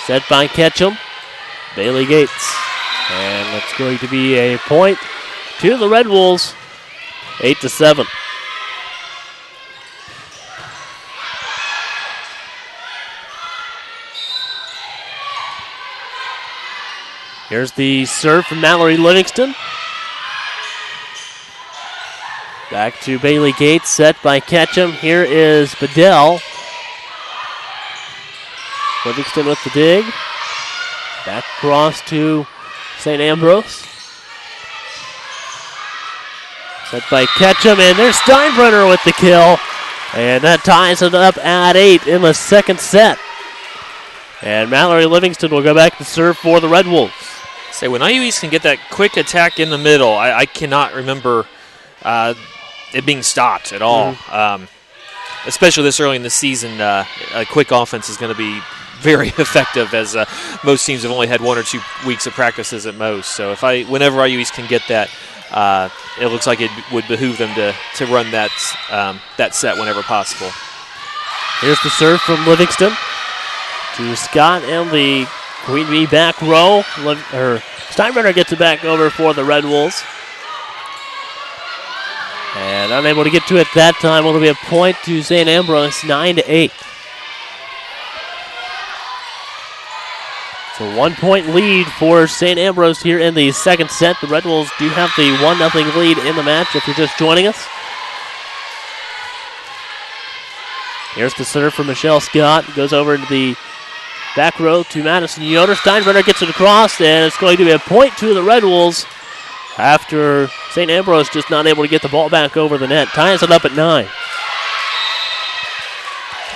Set by Ketchum. Bailey Gates. And that's going to be a point to the Red Wolves. 8-7. Here's the serve from Mallory Livingston. Back to Bailey Gates, set by Ketchum. Here is Bedell. Livingston with the dig. Back across to St. Ambrose. Set by Ketchum, and there's Steinbrenner with the kill. And that ties it up at 8 in the second set. And Mallory Livingston will go back to serve for the Red Wolves. Say, when IU East can get that quick attack in the middle, I cannot remember it being stopped at all. Especially this early in the season, a quick offense is going to be very effective, as most teams have only had 1 or 2 weeks of practices at most. So whenever IU East can get that, it looks like it would behoove them to run that set whenever possible. Here's the serve from Livingston to Scott and the Queen Bee back row. Steinbrenner gets it back over for the Red Wolves. And unable to get to it that time. Will be a point to St. Ambrose, 9-8. So 1-point lead for St. Ambrose here in the second set. The Red Wolves do have the 1-0 lead in the match if you're just joining us. Here's the serve from Michelle Scott. Goes over to the back row to Madison Yoder. Steinbrenner gets it across, and it's going to be a point to the Red Wolves after St. Ambrose just not able to get the ball back over the net. Ties it up at 9.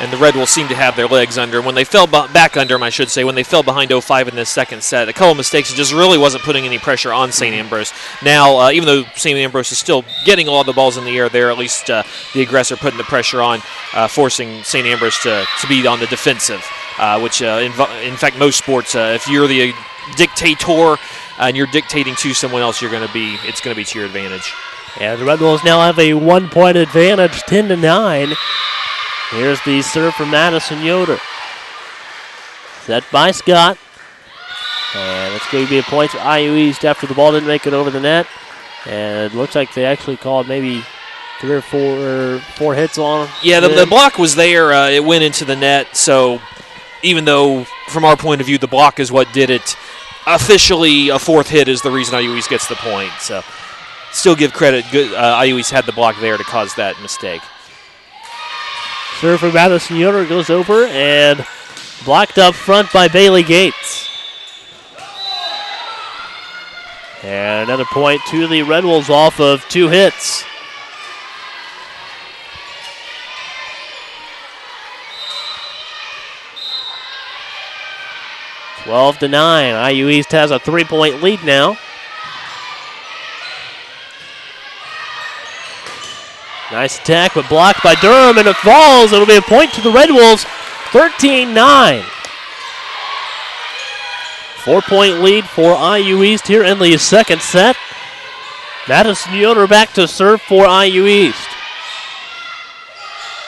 And the Red Wolves seem to have their legs under. When they fell back under them, I should say, when they fell behind 0-5 in this second set, a couple of mistakes just really wasn't putting any pressure on St. Ambrose. Now, even though St. Ambrose is still getting a lot of the balls in the air there, at least the aggressor putting the pressure on, forcing St. Ambrose to be on the defensive, which, in fact, most sports, if you're the dictator and you're dictating to someone else, it's going to be to your advantage. And the Red Wolves now have a 1-point advantage, 10-9. Here's the serve from Madison Yoder. Set by Scott. And it's going to be a point to IU East after the ball didn't make it over the net. And it looks like they actually called maybe 3 or 4 hits on him. Yeah, the block was there. It went into the net. So even though, from our point of view, the block is what did it, officially a 4th hit is the reason IU East gets the point. So still give credit. Good, IU East had the block there to cause that mistake. Serve from Madison Yoder goes over and blocked up front by Bailey Gates. And another point to the Red Wolves off of 2 hits. 12-9. IU East has a 3-point lead now. Nice attack, but blocked by Durham, and it falls. It'll be a point to the Red Wolves, 13-9. 4-point lead for IU East here in the second set. Madison Yoder back to serve for IU East.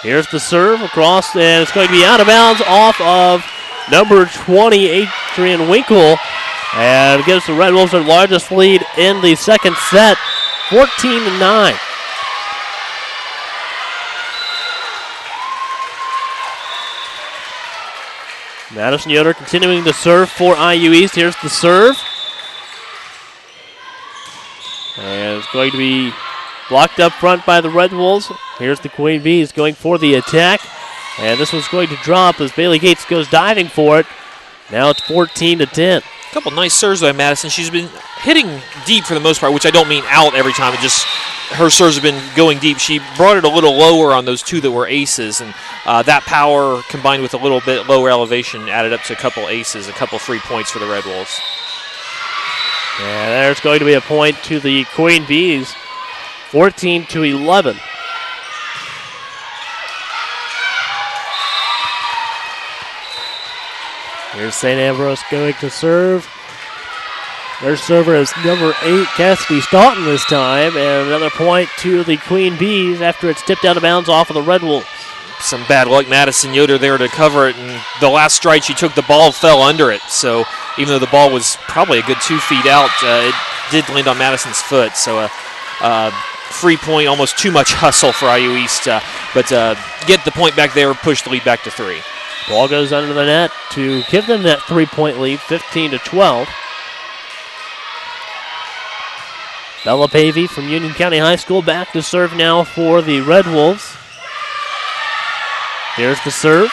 Here's the serve across, and it's going to be out of bounds off of number 20, Adrian Winkle. And it gives the Red Wolves their largest lead in the second set, 14-9. Madison Yoder continuing to serve for IU East. Here's the serve. And it's going to be blocked up front by the Red Wolves. Here's the Queen Bees going for the attack. And this one's going to drop as Bailey Gates goes diving for it. Now it's 14-10. A couple nice serves by Madison. She's been hitting deep for the most part, which I don't mean out every time. It just her serves have been going deep. She brought it a little lower on those two that were aces, and that power combined with a little bit lower elevation added up to a couple aces, a couple free points for the Red Wolves. And there's going to be a point to the Queen Bees, 14-11. Here's St. Ambrose going to serve. Their server is number 8, Cassidy Staunton this time. And another point to the Queen Bees after it's tipped out of bounds off of the Red Wolves. Some bad luck. Madison Yoder there to cover it. And the last strike she took, the ball fell under it. So even though the ball was probably a good 2 feet out, it did land on Madison's foot. So a free point, almost too much hustle for IU East. But get the point back there, push the lead back to 3. Ball goes under the net to give them that 3-point lead, 15-12. Bella Pavey from Union County High School back to serve now for the Red Wolves. Here's the serve.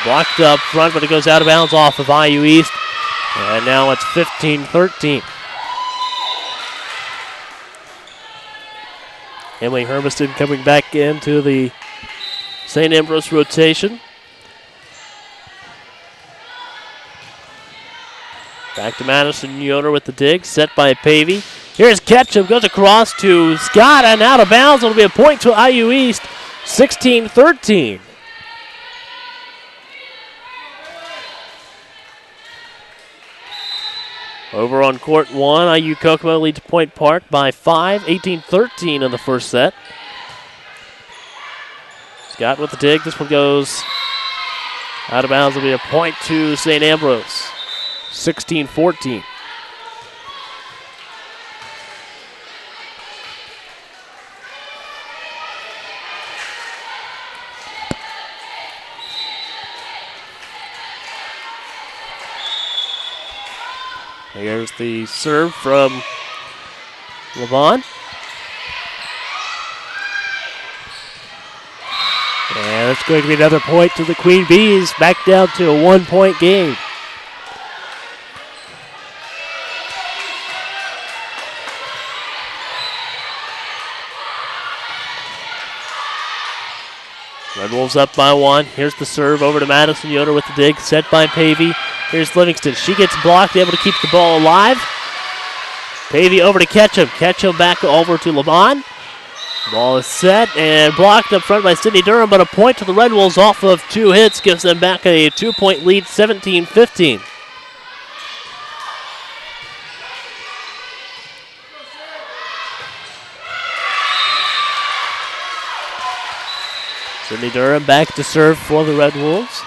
Blocked up front, but it goes out of bounds off of IU East. And now it's 15-13. Emily Hermiston coming back into the St. Ambrose rotation. Back to Madison Yoder with the dig, set by Pavey. Here's Ketchum, goes across to Scott and out of bounds. It'll be a point to IU East, 16-13. Over on court 1, IU Kokomo leads Point Park by 5, 18-13 in the first set. Scott with the dig. This one goes out of bounds. It'll be a point to St. Ambrose, 16-14. Here's the serve from Levon. And it's going to be another point to the Queen Bees, back down to a 1-point game. Red Wolves up by 1. Here's the serve over to Madison Yoder with the dig, set by Pavey. Here's Livingston. She gets blocked, able to keep the ball alive. Pavey over to Ketchum. Ketchum back over to Levon. Ball is set and blocked up front by Sydney Durham, but a point to the Red Wolves off of 2 hits gives them back a 2-point lead, 17-15. Sydney Durham back to serve for the Red Wolves.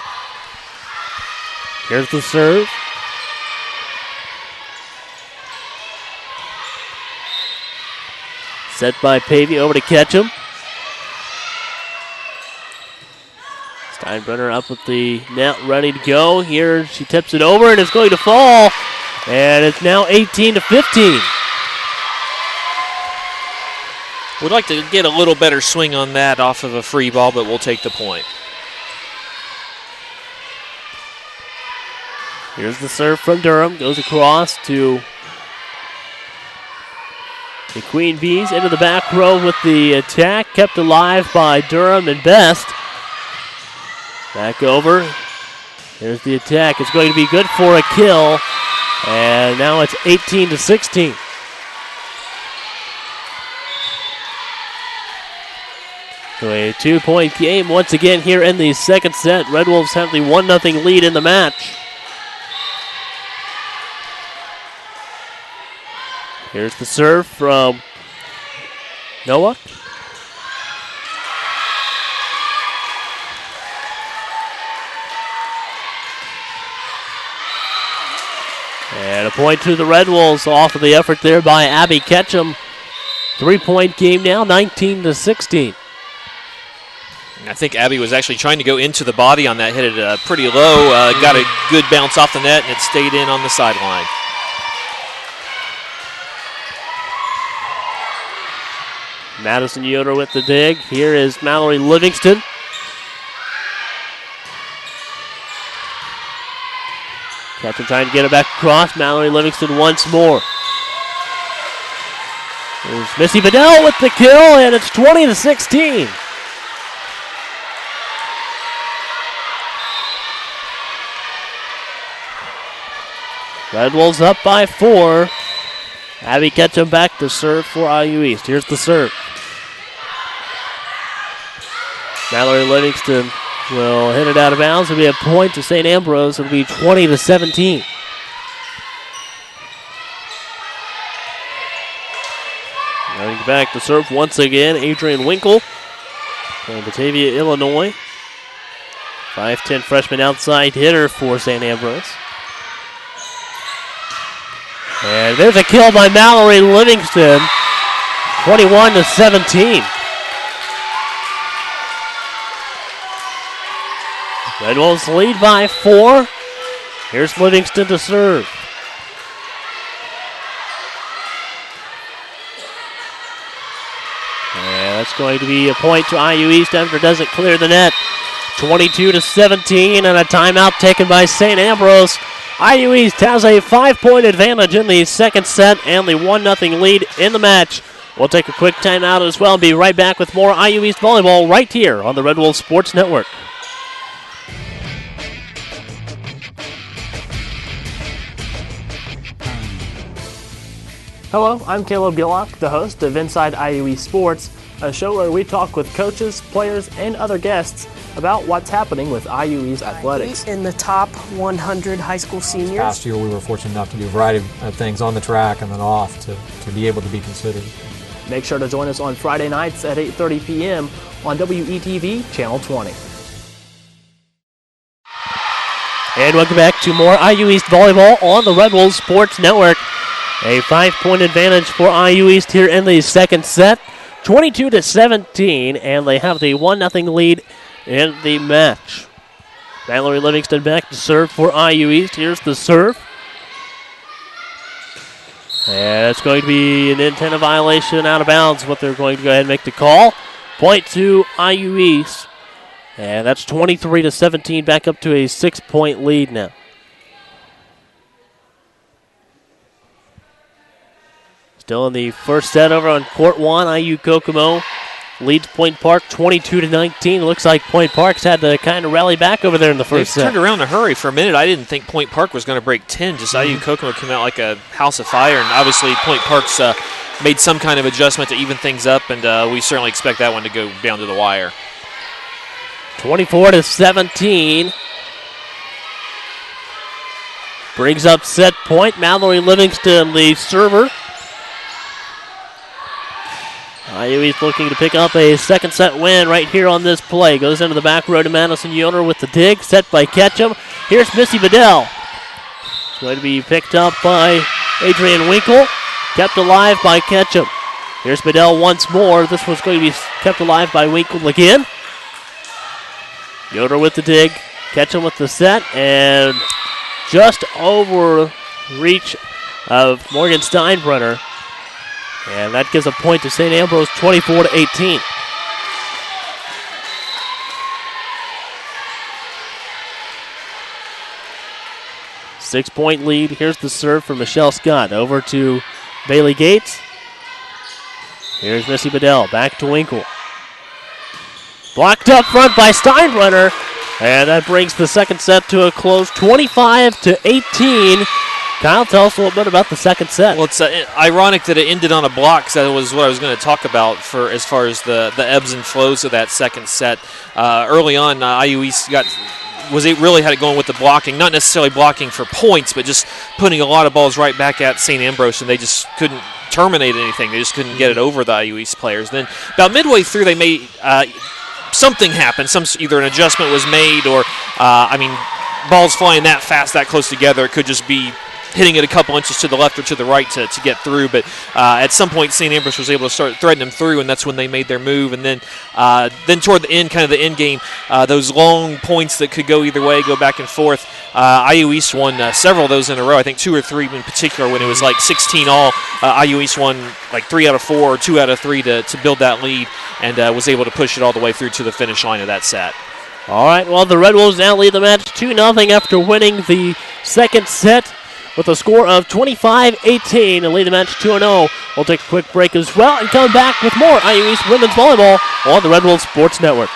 Here's the serve. Set by Pavey over to Ketchum. Steinbrenner up with the net ready to go. Here she tips it over and it's going to fall. And it's now 18-15. We'd like to get a little better swing on that off of a free ball, but we'll take the point. Here's the serve from Durham. Goes across to the Queen Bees into the back row with the attack. Kept alive by Durham and Best. Back over. Here's the attack. It's going to be good for a kill. And now it's 18-16. So a 2-point game once again here in the second set. Red Wolves have the 1-0 lead in the match. Here's the serve from Noah. And a point to the Red Wolves off of the effort there by Abby Ketchum. 3-point game now, 19-16. I think Abby was actually trying to go into the body on that, hit it pretty low, got a good bounce off the net, and it stayed in on the sideline. Madison Yoder with the dig. Here is Mallory Livingston. Ketchum trying to get it back across. Mallory Livingston once more. There's Missy Bedell with the kill, and it's 20-16. Red Wolves up by 4. Abby Ketchum back to serve for IU East. Here's the serve. Mallory Livingston will hit it out of bounds. It'll be a point to St. Ambrose. It'll be 20-17. Running back to serve once again, Adrian Winkle from Batavia, Illinois. 5'10" freshman outside hitter for St. Ambrose. And there's a kill by Mallory Livingston, 21-17. Red Wolves lead by 4. Here's Livingston to serve. And that's going to be a point to IU East after it doesn't clear the net. 22-17, and a timeout taken by St. Ambrose. IU East has a 5-point advantage in the second set and the 1-0 lead in the match. We'll take a quick timeout as well and be right back with more IU East volleyball right here on the Red Wolves Sports Network. Hello, I'm Caleb Gillock, the host of Inside IU East Sports, a show where we talk with coaches, players, and other guests about what's happening with IU East athletics. In the top 100 high school seniors. Last year we were fortunate enough to do a variety of things on the track and then off to be able to be considered. Make sure to join us on Friday nights at 8:30 p.m. on WETV Channel 20. And welcome back to more IU East volleyball on the Red Wolves Sports Network. A 5-point advantage for IU East here in the second set, 22-17, and they have the 1-0 lead in the match. Mallory Livingston back to serve for IU East. Here's the serve. And it's going to be an intent violation out of bounds, what they're going to go ahead and make the call. Point to IU East. And that's 23-17, back up to a 6-point lead now. Still in the first set over on court 1, IU Kokomo leads Point Park 22-19. Looks like Point Park's had to kind of rally back over there in the first set. They turned around in a hurry. For a minute, I didn't think Point Park was going to break 10. Just IU Kokomo came out like a house of fire, and obviously Point Park's made some kind of adjustment to even things up, and we certainly expect that one to go down to the wire. 24-17. Brings up set point. Mallory Livingston, the server. IU East looking to pick up a second set win right here on this play. Goes into the back row to Madison Yoder with the dig. Set by Ketchum. Here's Missy Bedell. It's going to be picked up by Adrian Winkle. Kept alive by Ketchum. Here's Bedell once more. This one's going to be kept alive by Winkle again. Yoder with the dig. Ketchum with the set. And just over reach of Morgan Steinbrenner. And that gives a point to St. Ambrose, 24-18. Six-point lead. Here's the serve for Michelle Scott. Over to Bailey Gates. Here's Missy Bedell. Back to Winkle. Blocked up front by Steinbrenner. And that brings the second set to a close, 25-18. Kyle, tell us a little bit about the second set. Well, it's ironic that it ended on a block, because that was what I was going to talk about for as far as the ebbs and flows of that second set. Early on, IU East really had it going with the blocking, not necessarily blocking for points, but just putting a lot of balls right back at St. Ambrose, and they just couldn't terminate anything. They just couldn't get it over the IU East players. Then about midway through, they made something happen. Either an adjustment was made, or balls flying that fast, that close together, it could just be hitting it a couple inches to the left or to the right to get through. But at some point, St. Ambrose was able to start threading them through, and that's when they made their move. And then toward the end, kind of the end game, those long points that could go either way, go back and forth. IU East won several of those in a row. I think 2 or 3 in particular, when it was like 16 all. IU East won like 3 out of 4 or 2 out of 3 to build that lead, and was able to push it all the way through to the finish line of that set. All right, well, the Red Wolves now lead the match 2-0 after winning the second set with a score of 25-18 and lead the match 2-0. We'll take a quick break as well and come back with more IU East Women's Volleyball on the Red Wolves Sports Network.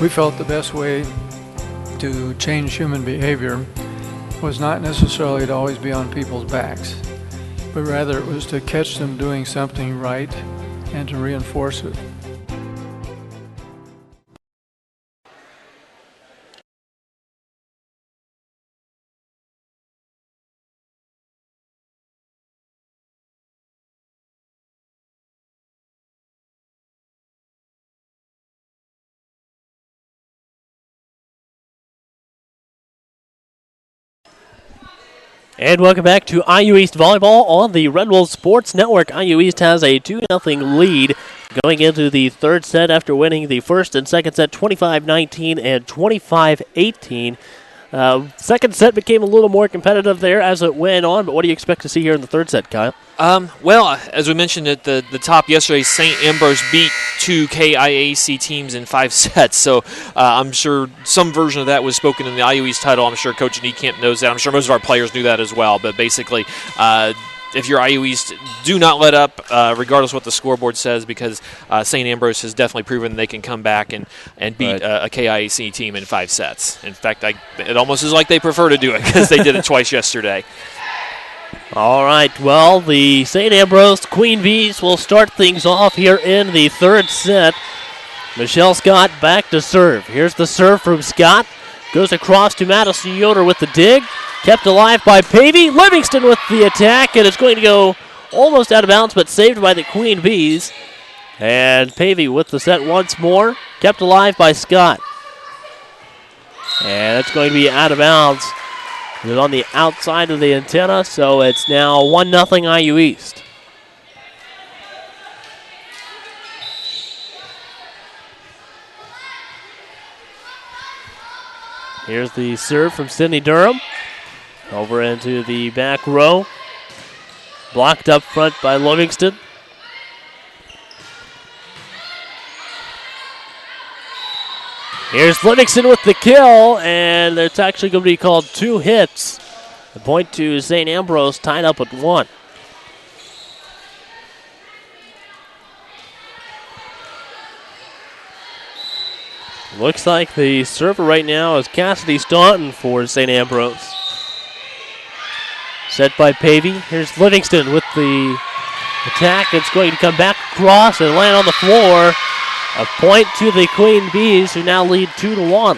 We felt the best way to change human behavior was not necessarily to always be on people's backs, but rather it was to catch them doing something right and to reinforce it. And welcome back to IU East Volleyball on the Red Wolves Sports Network. IU East has a 2-0 lead going into the third set after winning the first and second set 25-19 and 25-18. Second set became a little more competitive there as it went on, but what do you expect to see here in the third set, Kyle? Well, as we mentioned at the top yesterday, Saint Ambrose beat 2 KIAC teams in 5 sets. So I'm sure some version of that was spoken in the IU East title. I'm sure Coach Niekamp knows that. I'm sure most of our players knew that as well. But basically, if you're IU East, do not let up, regardless of what the scoreboard says, because St. Ambrose has definitely proven they can come back and beat a KIAC team in 5 sets. In fact, it almost is like they prefer to do it because they did it twice yesterday. All right, well, the St. Ambrose Queen Bees will start things off here in the third set. Michelle Scott back to serve. Here's the serve from Scott. Goes across to Madison Yoder with the dig. Kept alive by Pavey. Livingston with the attack, and it's going to go almost out of bounds, but saved by the Queen Bees. And Pavey with the set once more. Kept alive by Scott. And it's going to be out of bounds. It's on the outside of the antenna, so it's now 1-0 IU East. Here's the serve from Sydney Durham. Over into the back row. Blocked up front by Livingston. Here's Livingston with the kill, and it's actually going to be called 2 hits. The point to St. Ambrose, tied up at 1. Looks like the server right now is Cassidy Staunton for St. Ambrose. Set by Pavey. Here's Livingston with the attack. It's going to come back across and land on the floor. A point to the Queen Bees, who now lead 2-1.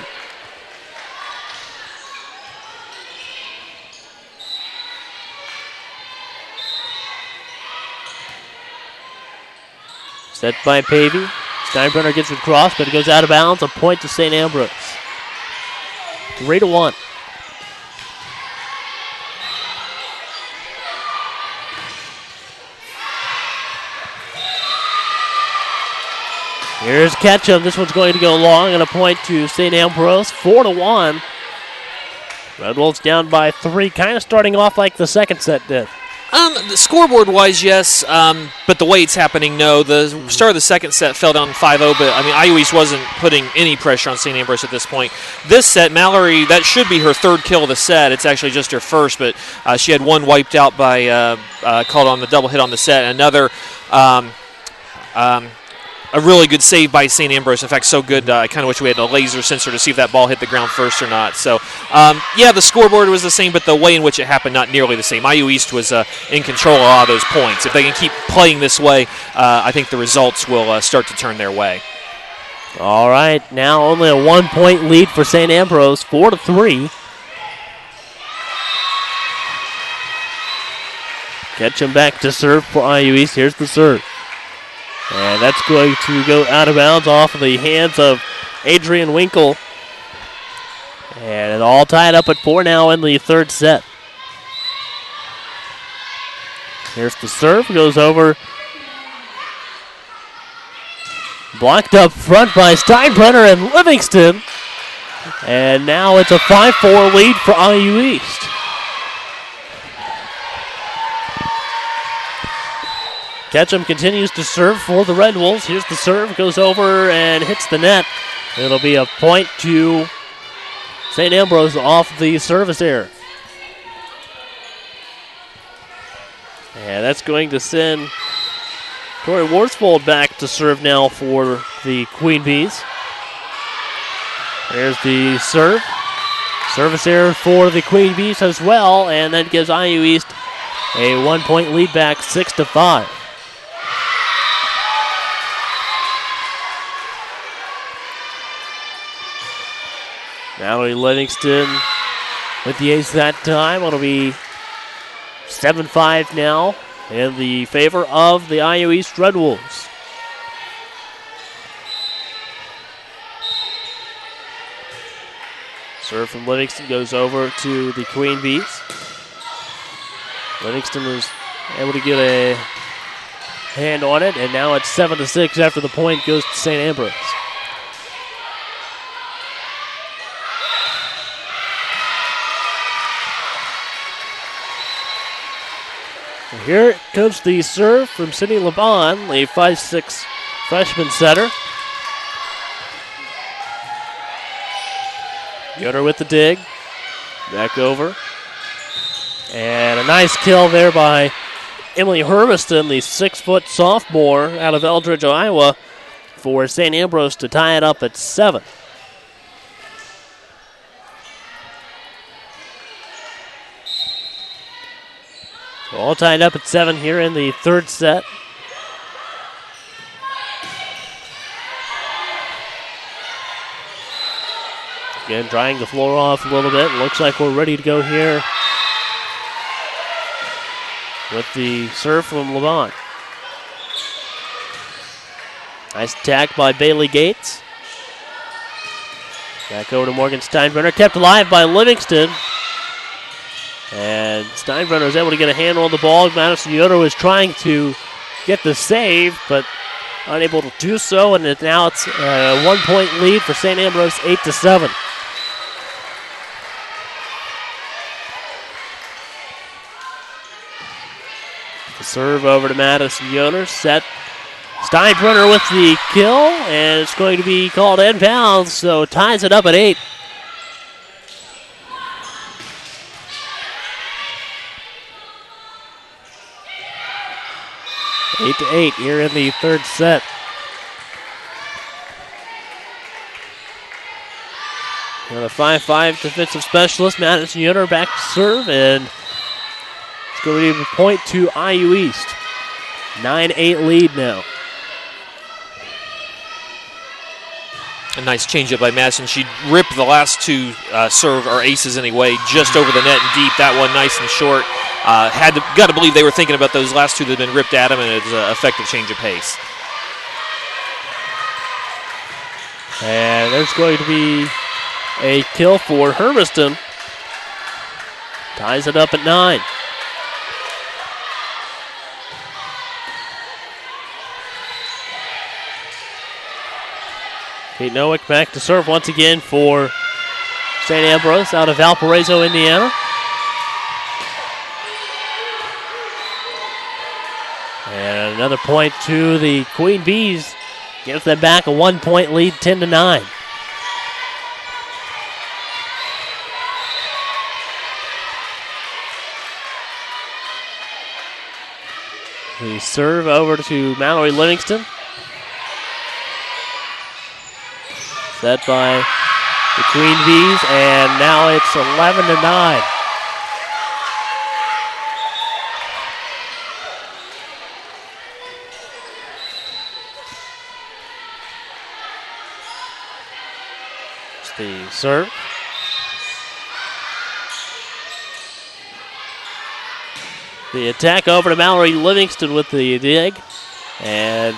Set by Pavey. Steinbrenner gets it across, but it goes out of bounds. A point to St. Ambrose. 3-1. Here's Ketchum. This one's going to go long, and a point to St. Ambrose. 4-1. Red Wolves down by 3, kind of starting off like the second set did. The scoreboard-wise, yes, but the way it's happening, no. The start of the second set fell down 5-0, but, I mean, IU East wasn't putting any pressure on St. Ambrose at this point. This set, Mallory, that should be her third kill of the set. It's actually just her first, but she had one wiped out by called on the double hit on the set. Another a really good save by St. Ambrose. In fact, so good, I kind of wish we had a laser sensor to see if that ball hit the ground first or not. So, yeah, the scoreboard was the same, but the way in which it happened, not nearly the same. IU East was in control of a lot of those points. If they can keep playing this way, I think the results will start to turn their way. All right, now only a 1-point lead for St. Ambrose, 4-3. Ketchum back to serve for IU East. Here's the serve. And that's going to go out of bounds off of the hands of Adrian Winkle. And it's all tied up at 4 now in the third set. Here's the serve. Goes over. Blocked up front by Steinbrenner and Livingston. And now it's a 5-4 lead for IU East. Ketchum continues to serve for the Red Wolves. Here's the serve, goes over and hits the net. It'll be a point to St. Ambrose off the service error. And that's going to send Tori Worsfold back to serve now for the Queen Bees. There's the serve. Service error for the Queen Bees as well, and that gives IU East a 1-point lead back, 6-5. Mallory Livingston with the ace that time. It'll be 7-5 now in the favor of the IU East Red Wolves. Serve from Livingston goes over to the Queen Bees. Livingston was able to get a hand on it, and now it's 7-6 after the point goes to St. Ambrose. Here comes the serve from Sydney LeBon, the 5'6" freshman setter. Yoder with the dig. Back over. And a nice kill there by Emily Hermiston, the 6-foot sophomore out of Eldridge, Iowa, for St. Ambrose to tie it up at 7. So all tied up at 7 here in the third set. Again, drying the floor off a little bit. Looks like we're ready to go here with the serve from LeBon. Nice attack by Bailey Gates. Back over to Morgan Steinbrenner. Kept alive by Livingston. And Steinbrenner was able to get a handle on the ball. Madison Yoder was trying to get the save, but unable to do so. And now it's a 1-point lead for St. Ambrose, 8-7. The serve over to Madison Yoder. Set. Steinbrenner with the kill, and it's going to be called inbounds, so ties it up at 8. Eight to 8 here in the third set. Now the 5'5" defensive specialist, Madison Yoder, back to serve, and it's going to be a point to IU East. 9-8 lead now. A nice changeup by Madison. She ripped the last two serve, or aces anyway, just over the net and deep. That one nice and short. Got to believe they were thinking about those last two that had been ripped at them, and it's an effective change of pace. And there's going to be a kill for Hermiston. Ties it up at 9. Kate Nowick back to serve once again for St. Ambrose out of Valparaiso, Indiana. And another point to the Queen Bees. Gives them back a 1-point lead, 10-9. The serve over to Mallory Livingston. Set by the Queen Bees, and now it's 11-9. It's the serve. The attack over to Mallory Livingston with the dig, and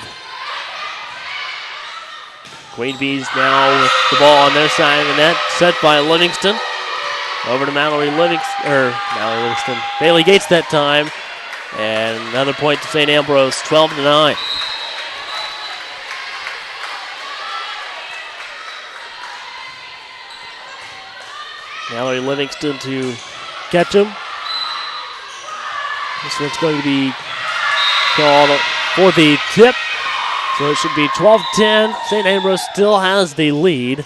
Queen Bees now with the ball on their side of the net, set by Livingston. Over to Mallory Livingston. Bailey Gates that time, and another point to St. Ambrose, 12-9. Mallory Livingston to catch him. This one's going to be called for the tip. So it should be 12-10. St. Ambrose still has the lead.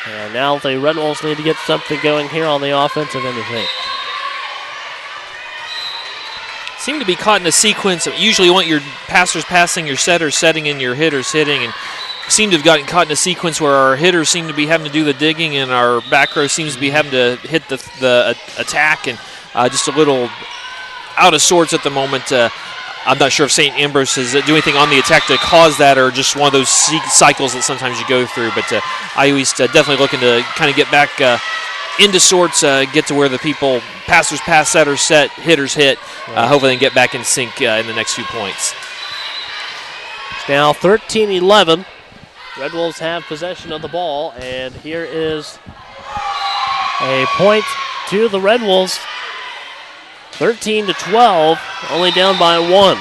And now the Red Wolves need to get something going here on the offensive end of things. Seem to be caught in a sequence. Usually you want your passers passing, your setters setting, and your hitters hitting. And seem to have gotten caught in a sequence where our hitters seem to be having to do the digging and our back row seems to be having to hit the attack, and just a little out of sorts at the moment. I'm not sure if St. Ambrose is doing anything on the attack to cause that, or just one of those cycles that sometimes you go through. But IU East definitely looking to kind of get back into sorts, get to where the people, passers pass, setters set, hitters hit. Hopefully they can get back in sync in the next few points. It's now 13-11. Red Wolves have possession of the ball, and here is a point to the Red Wolves. 13-12, only down by 1.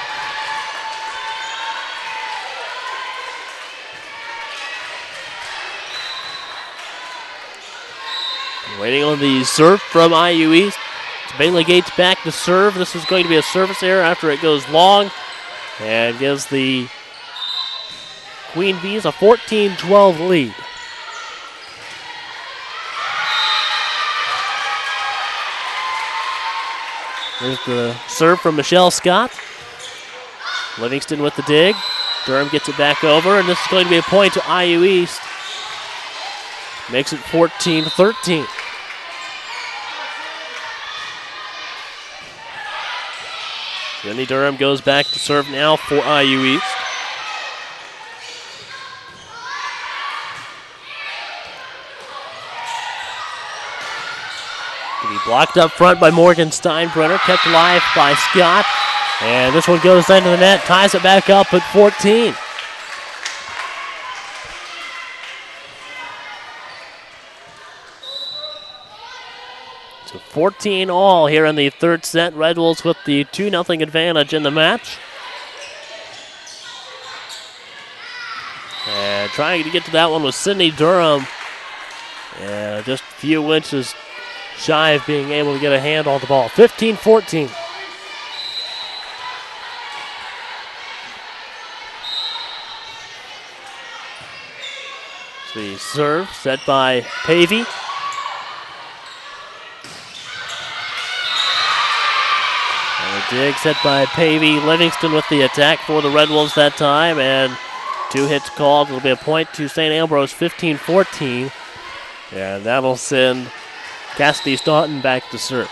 Waiting on the serve from IU East. It's Bailey Gates back to serve. This is going to be a service error after it goes long, and gives the Queen Bees a 14-12 lead. There's the serve from Michelle Scott. Livingston with the dig. Durham gets it back over, and this is going to be a point to IU East. Makes it 14-13. Jenny Durham goes back to serve now for IU East. Blocked up front by Morgan Steinbrenner, kept alive by Scott, and this one goes into the net, ties it back up at 14. So 14 all here in the third set. Red Wolves with the 2-0 advantage in the match. And trying to get to that one was Sydney Durham. Yeah, just a few inches shy of being able to get a hand on the ball. 15-14. The serve set by Pavey. And the dig set by Pavey. Livingston with the attack for the Red Wolves that time, and 2 hits called. It'll be a point to St. Ambrose, 15-14. And that'll send Cassidy Staunton back to serve.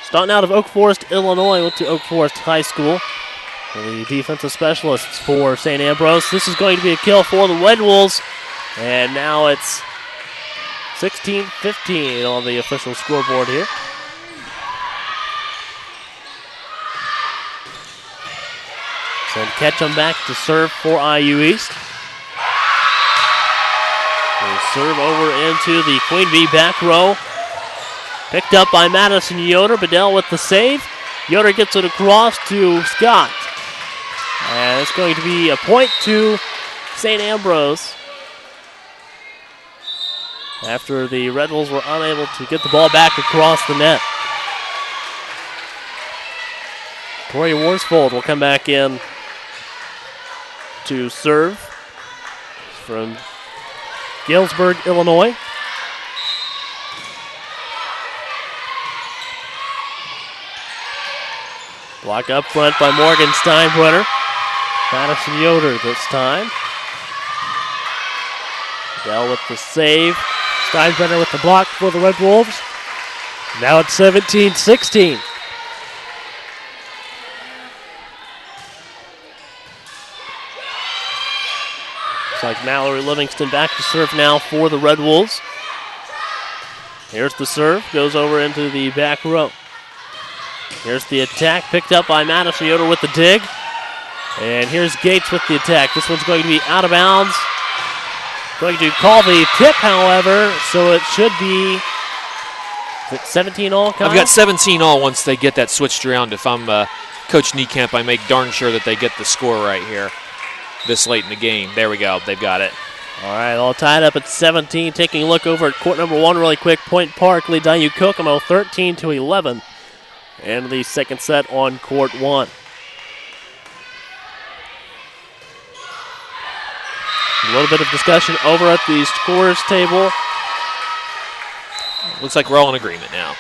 Staunton out of Oak Forest, Illinois, went to Oak Forest High School. The defensive specialists for St. Ambrose. This is going to be a kill for the Red Wolves. And now it's 16-15 on the official scoreboard here. Send Ketchum back to serve for IU East. They serve over into the Queen Bee back row. Picked up by Madison Yoder. Bedell with the save. Yoder gets it across to Scott. And it's going to be a point to St. Ambrose after the Red Wolves were unable to get the ball back across the net. Tori Worsfold will come back in to serve from Galesburg, Illinois. Block up front by Morgan Steinbrenner. Madison Yoder this time. Bell with the save. Steinbrenner with the block for the Red Wolves. Now it's 17-16. Looks like Mallory Livingston back to serve now for the Red Wolves. Here's the serve. Goes over into the back row. Here's the attack, picked up by Madison Yoder with the dig. And here's Gates with the attack. This one's going to be out of bounds. Going to call the tip, however, so it should be, is it 17 all, Kyle? I've got 17 all once they get that switched around. If I'm Coach Niekamp, I make darn sure that they get the score right here this late in the game. There we go. They've got it. All right, all tied up at 17. Taking a look over at court number 1 really quick. Point Park leads IU Kokomo 13-11. And the second set on court 1. A little bit of discussion over at the scorers table. Looks like we're all in agreement now.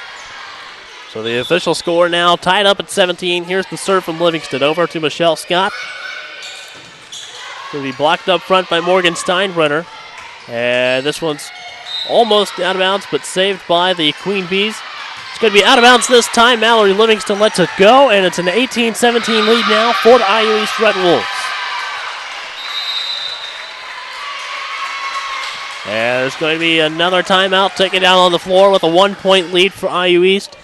So the official score now tied up at 17. Here's the serve from Livingston over to Michelle Scott. Going to be blocked up front by Morgan Steinbrenner. And this one's almost out of bounds, but saved by the Queen Bees. It's going to be out of bounds this time. Mallory Livingston lets it go, and it's an 18-17 lead now for the IU East Red Wolves. And there's going to be another timeout taken down on the floor with a 1-point lead for IU East.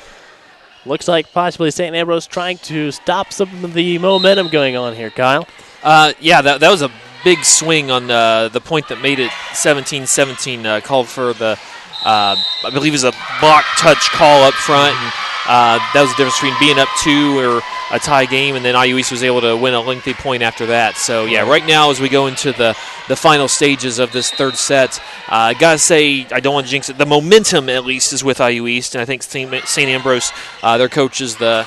Looks like possibly St. Ambrose trying to stop some of the momentum going on here, Kyle. Yeah, that was a big swing on the point that made it 17-17. Called for the, I believe it was a block touch call up front. And, that was the difference between being up 2 or a tie game, and then IU East was able to win a lengthy point after that. So, yeah, right now as we go into the final stages of this third set, I got to say, I don't want to jinx it, the momentum at least is with IU East, and I think St. Ambrose, their coach is the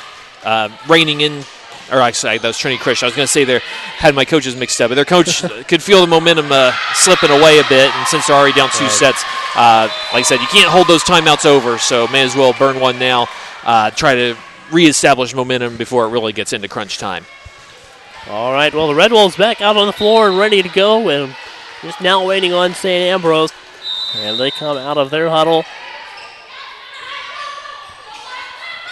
reigning in, or actually, that was Trinity Christian. I was going to say they had my coaches mixed up, but their coach could feel the momentum slipping away a bit, and since they're already down 2 sets, like I said, you can't hold those timeouts over, so may as well burn one now, try to reestablish momentum before it really gets into crunch time. All right, well, the Red Wolves back out on the floor and ready to go, and just now waiting on St. Ambrose, and they come out of their huddle.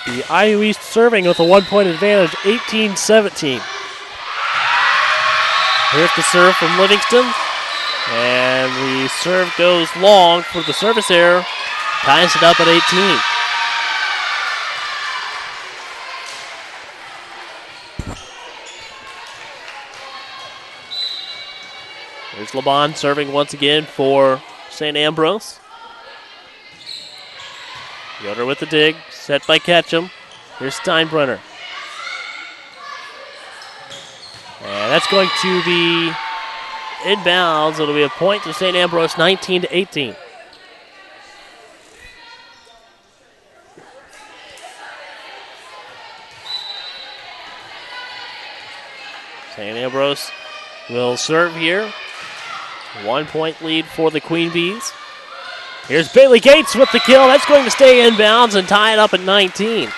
The IU East serving with a 1-point advantage, 18-17. Here's the serve from Livingston. And the serve goes long for the service error. Ties it up at 18. Here's LeBon serving once again for St. Ambrose. Yoder with the dig, set by Ketchum. Here's Steinbrenner. And that's going to be inbounds. It'll be a point to St. Ambrose, 19-18. St. Ambrose will serve here. 1-point lead for the Queen Bees. Here's Bailey Gates with the kill. That's going to stay inbounds and tie it up at 19.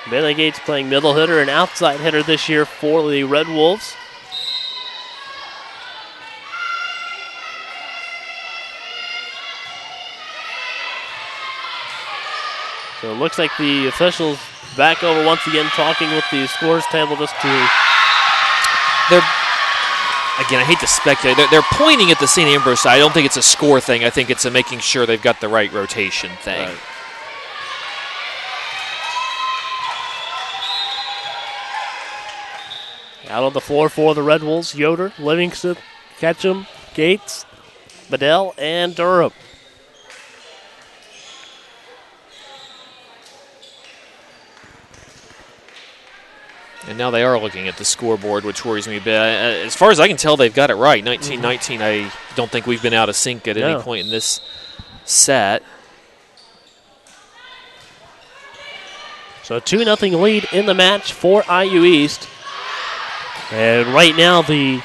Bailey Gates playing middle hitter and outside hitter this year for the Red Wolves. So it looks like the officials back over once again talking with the scores table just to... Again, I hate to speculate. They're pointing at the St. Ambrose side. I don't think it's a score thing. I think it's a making sure they've got the right rotation thing. Right. Out on the floor for the Red Wolves, Yoder, Livingston, Ketchum, Gates, Bedell, and Durham. And now they are looking at the scoreboard, which worries me a bit. As far as I can tell, they've got it right. 19-19, I don't think we've been out of sync at any point in this set. So a 2-0 lead in the match for IU East. And right now the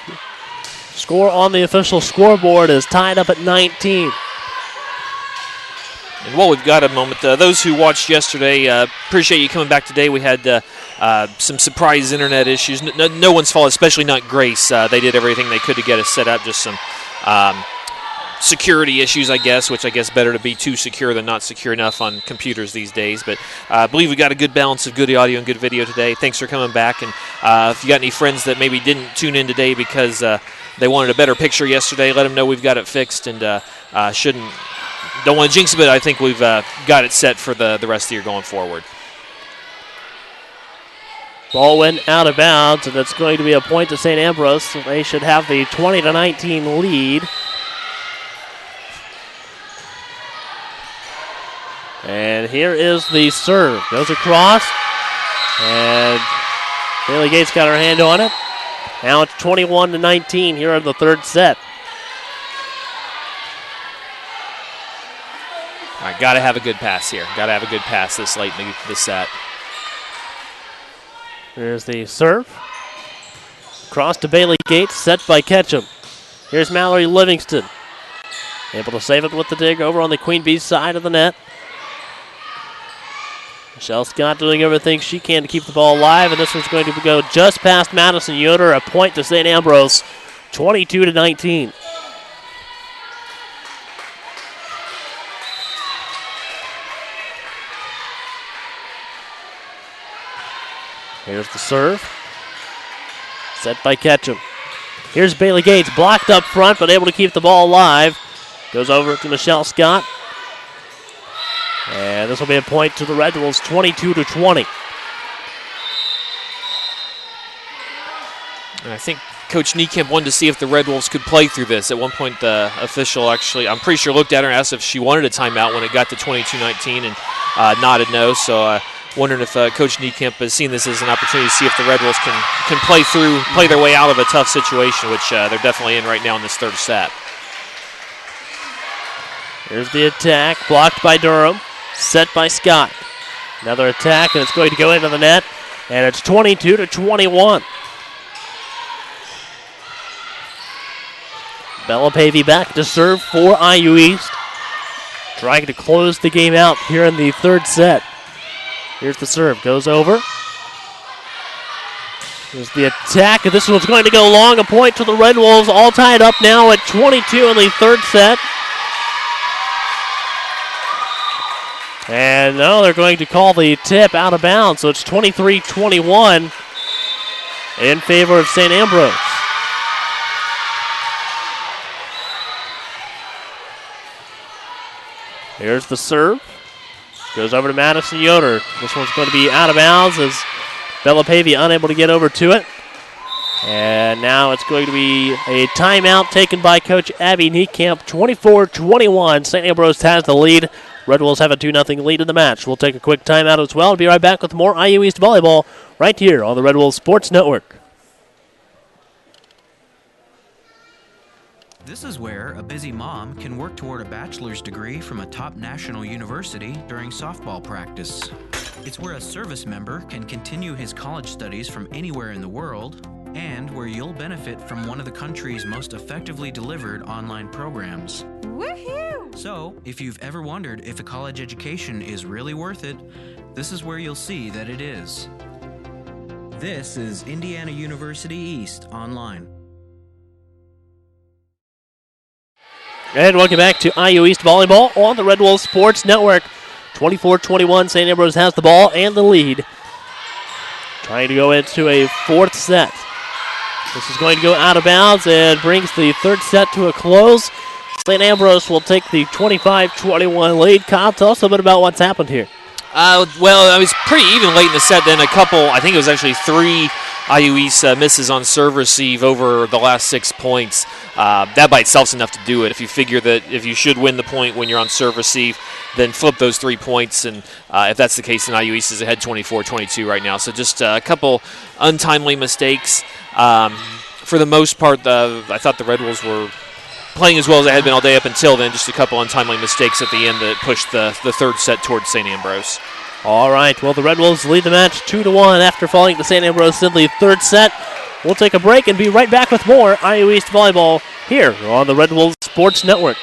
score on the official scoreboard is tied up at 19. And while we've got a moment, those who watched yesterday, appreciate you coming back today. We had some surprise internet issues. No one's fault, especially not Grace. They did everything they could to get us set up. Just some security issues, I guess, which I guess better to be too secure than not secure enough on computers these days. But I believe we got a good balance of good audio and good video today. Thanks for coming back. And if you got any friends that maybe didn't tune in today because they wanted a better picture yesterday, let them know we've got it fixed and don't want to jinx it, but I think we've got it set for the rest of the year going forward. Ball went out of bounds, and it's going to be a point to St. Ambrose. So they should have the 20-19 lead. And here is the serve. Goes across, and Bailey Gates got her hand on it. Now it's 21-19 here in the third set. All right, got to have a good pass here. Got to have a good pass this late in the set. Here's the serve. Cross to Bailey Gates, set by Ketchum. Here's Mallory Livingston. Able to save it with the dig over on the Queen Bee's side of the net. Michelle Scott doing everything she can to keep the ball alive, and this one's going to go just past Madison Yoder. A point to St. Ambrose, 22-19. Here's the serve. Set by Ketchum. Here's Bailey Gates, blocked up front, but able to keep the ball alive. Goes over to Michelle Scott. And this will be a point to the Red Wolves, 22-20. And I think Coach Niekamp wanted to see if the Red Wolves could play through this. At one point, the official actually, I'm pretty sure, looked at her and asked if she wanted a timeout when it got to 22-19 and nodded no. So wondering if Coach Niekamp has seen this as an opportunity to see if the Red Wolves can play their way out of a tough situation, which they're definitely in right now in this third set. Here's the attack, blocked by Durham, set by Scott. Another attack, and it's going to go into the net, and it's 22-21. Bella Pavey back to serve for IU East. Trying to close the game out here in the third set. Here's the serve, goes over. Here's the attack, and this one's going to go long. A point to the Red Wolves, all tied up now at 22 in the third set. And now they're going to call the tip out of bounds, so it's 23-21 in favor of St. Ambrose. Here's the serve. Goes over to Madison Yoder. This one's going to be out of bounds as Bella Pavey unable to get over to it. And now it's going to be a timeout taken by Coach Abby Niekamp. 24-21. St. Ambrose has the lead. Red Wolves have a 2-0 lead in the match. We'll take a quick timeout as well. We'll be right back with more IU East volleyball right here on the Red Wolves Sports Network. This is where a busy mom can work toward a bachelor's degree from a top national university during softball practice. It's where a service member can continue his college studies from anywhere in the world, and where you'll benefit from one of the country's most effectively delivered online programs. Woohoo! So, if you've ever wondered if a college education is really worth it, this is where you'll see that it is. This is Indiana University East Online. And welcome back to IU East Volleyball on the Red Wolves Sports Network. 24-21, St. Ambrose has the ball and the lead. Trying to go into a fourth set. This is going to go out of bounds and brings the third set to a close. St. Ambrose will take the 25-21 lead. Kyle, tell us a bit about what's happened here. Well, it was pretty even late in the set. Then I think it was actually 3 IU East misses on serve receive over the last 6 points. That by itself is enough to do it. If you figure that if you should win the point when you're on serve receive, then flip those 3 points. And if that's the case, then IU East is ahead 24-22 right now. So just a couple untimely mistakes. For the most part, I thought the Red Wolves were playing as well as they had been all day up until then. Just a couple untimely mistakes at the end that pushed the third set towards St. Ambrose. All right, well, the Red Wolves lead the match 2-1 after falling to St. Ambrose in the third set. We'll take a break and be right back with more IU East Volleyball here on the Red Wolves Sports Network.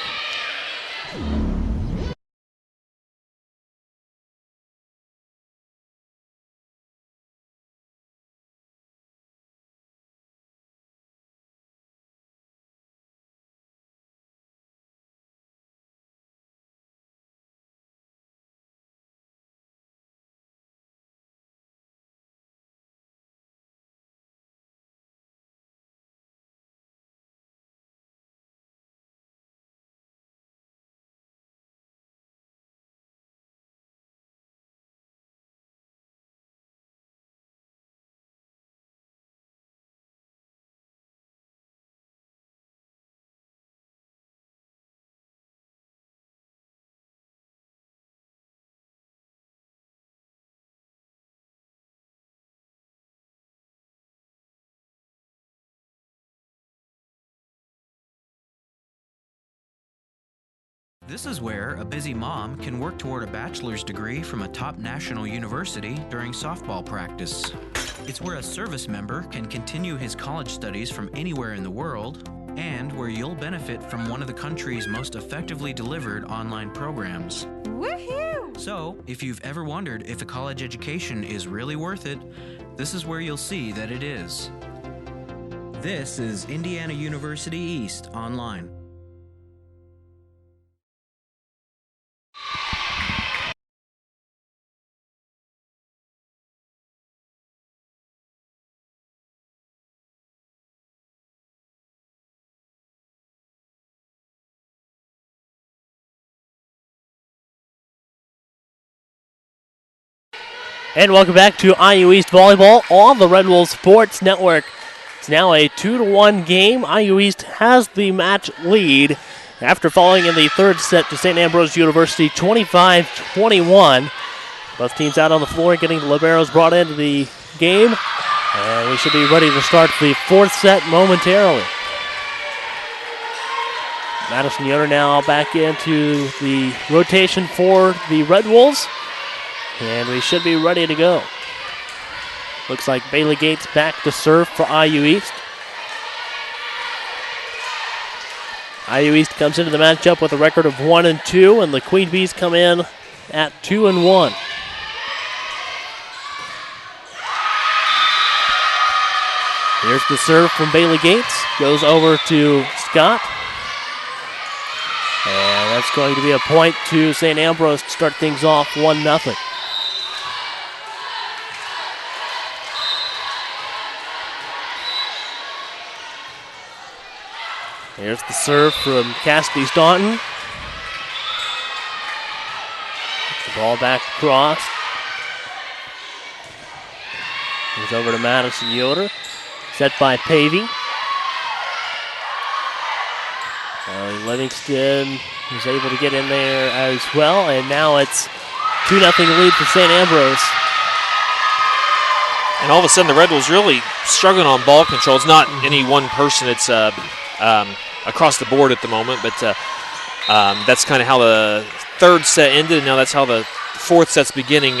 This is where a busy mom can work toward a bachelor's degree from a top national university during softball practice. It's where a service member can continue his college studies from anywhere in the world, and where you'll benefit from one of the country's most effectively delivered online programs. Woohoo! So, if you've ever wondered if a college education is really worth it, this is where you'll see that it is. This is Indiana University East Online. And welcome back to IU East Volleyball on the Red Wolves Sports Network. It's now a 2-1 game. IU East has the match lead after falling in the third set to Saint Ambrose University 25-21. Both teams out on the floor getting the liberos brought into the game. And we should be ready to start the fourth set momentarily. Madison Yoder now back into the rotation for the Red Wolves. And we should be ready to go. Looks like Bailey Gates back to serve for IU East. IU East comes into the matchup with a record of 1-2, and the Queen Bees come in at 2-1. Here's the serve from Bailey Gates. Goes over to Scott. And that's going to be a point to St. Ambrose to start things off 1-0. Here's the serve from Cassidy Staunton. The ball back across. Goes over to Madison Yoder. Set by Pavey. Livingston was able to get in there as well, and now it's 2-0 lead for St. Ambrose. And all of a sudden the Red Wolves really struggling on ball control. It's not any one person. It's across the board at the moment, but that's kind of how the third set ended, and now that's how the fourth set's beginning.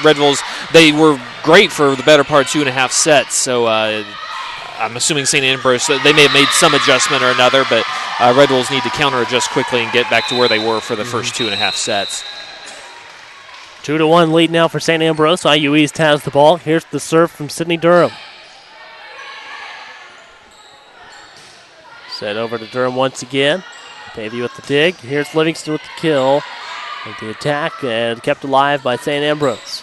Red Wolves, they were great for the better part of 2.5 sets, so I'm assuming St. Ambrose, they may have made some adjustment or another, but Red Wolves need to counter-adjust quickly and get back to where they were for the first 2.5 sets. 2-1 lead now for St. Ambrose. IU East has the ball. Here's the serve from Sydney Durham. Set over to Durham once again. Pavey with the dig. Here's Livingston with the kill. With the attack and kept alive by St. Ambrose.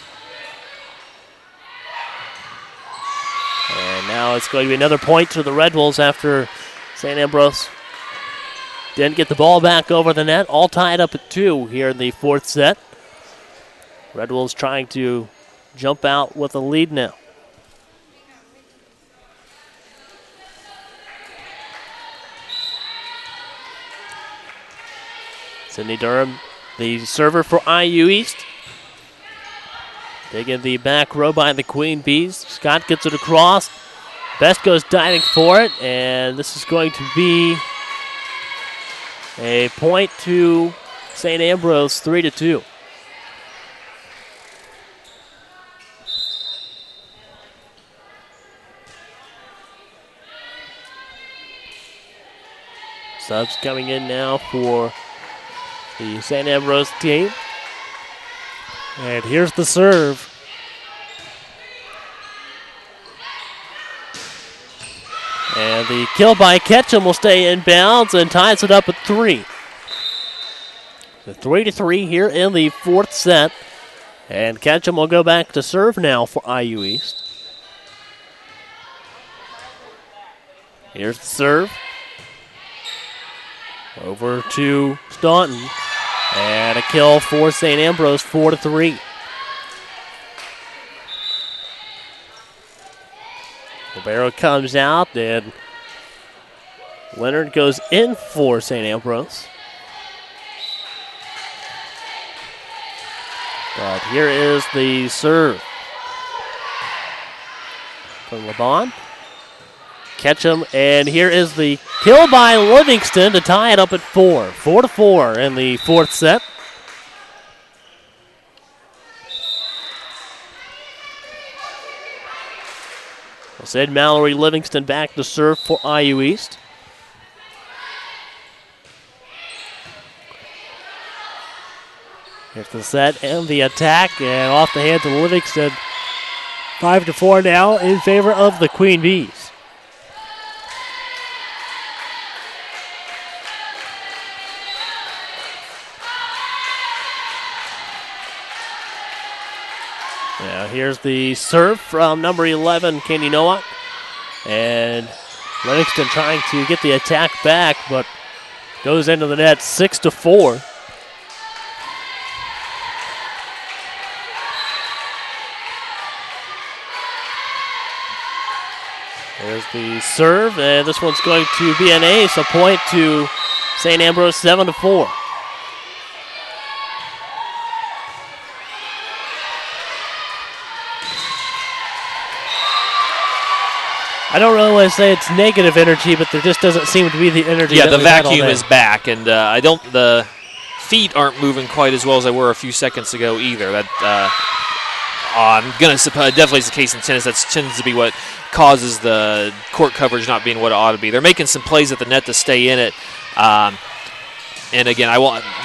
And now it's going to be another point to the Red Wolves after St. Ambrose didn't get the ball back over the net. All tied up at 2 here in the fourth set. Red Wolves trying to jump out with a lead now. Sydney Durham, the server for IU East. Taking the back row by the Queen Bees. Scott gets it across. Best goes diving for it, and this is going to be a point to St. Ambrose, 3-2. Subs coming in now for the St. Ambrose team. And here's the serve. And the kill by Ketchum will stay in bounds and ties it up at 3. So 3-3 here in the fourth set. And Ketchum will go back to serve now for IU East. Here's the serve. Over to Staunton. And a kill for St. Ambrose, 4-3. Ribeiro comes out, and Leonard goes in for St. Ambrose. But here is the serve from LeBon. Ketchum, and here is the kill by Livingston to tie it up at 4. 4-4 in the fourth set. Sid Mallory Livingston back to serve for IU East. Here's the set and the attack, and off the hands of Livingston. 5-4 now in favor of the Queen Bees. Now here's the serve from number 11, Kenny Nowak. And Livingston trying to get the attack back, but goes into the net 6-4. There's the serve, and this one's going to be an ace, a point to St. Ambrose, 7-4. I don't really want to say it's negative energy, but there just doesn't seem to be the energy. Yeah, the vacuum is back, and the feet aren't moving quite as well as they were a few seconds ago either. I'm gonna suppose definitely is the case in tennis. That tends to be what causes the court coverage not being what it ought to be. They're making some plays at the net to stay in it. And again,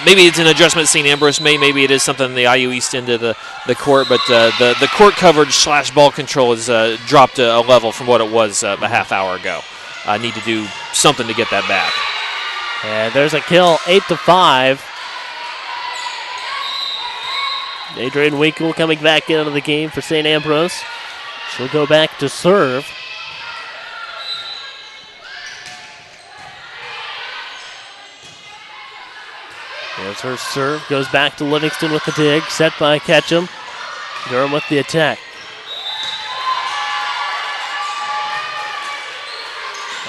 maybe it's an adjustment St. Ambrose made. Maybe it is something in the IU East end of the court. But the court coverage / ball control has dropped a level from what it was a half hour ago. I need to do something to get that back. And there's a kill, 8-5. Adrian Winkle coming back into the game for St. Ambrose. She'll go back to serve. There's her serve. Goes back to Livingston with the dig. Set by Ketchum. Durham with the attack.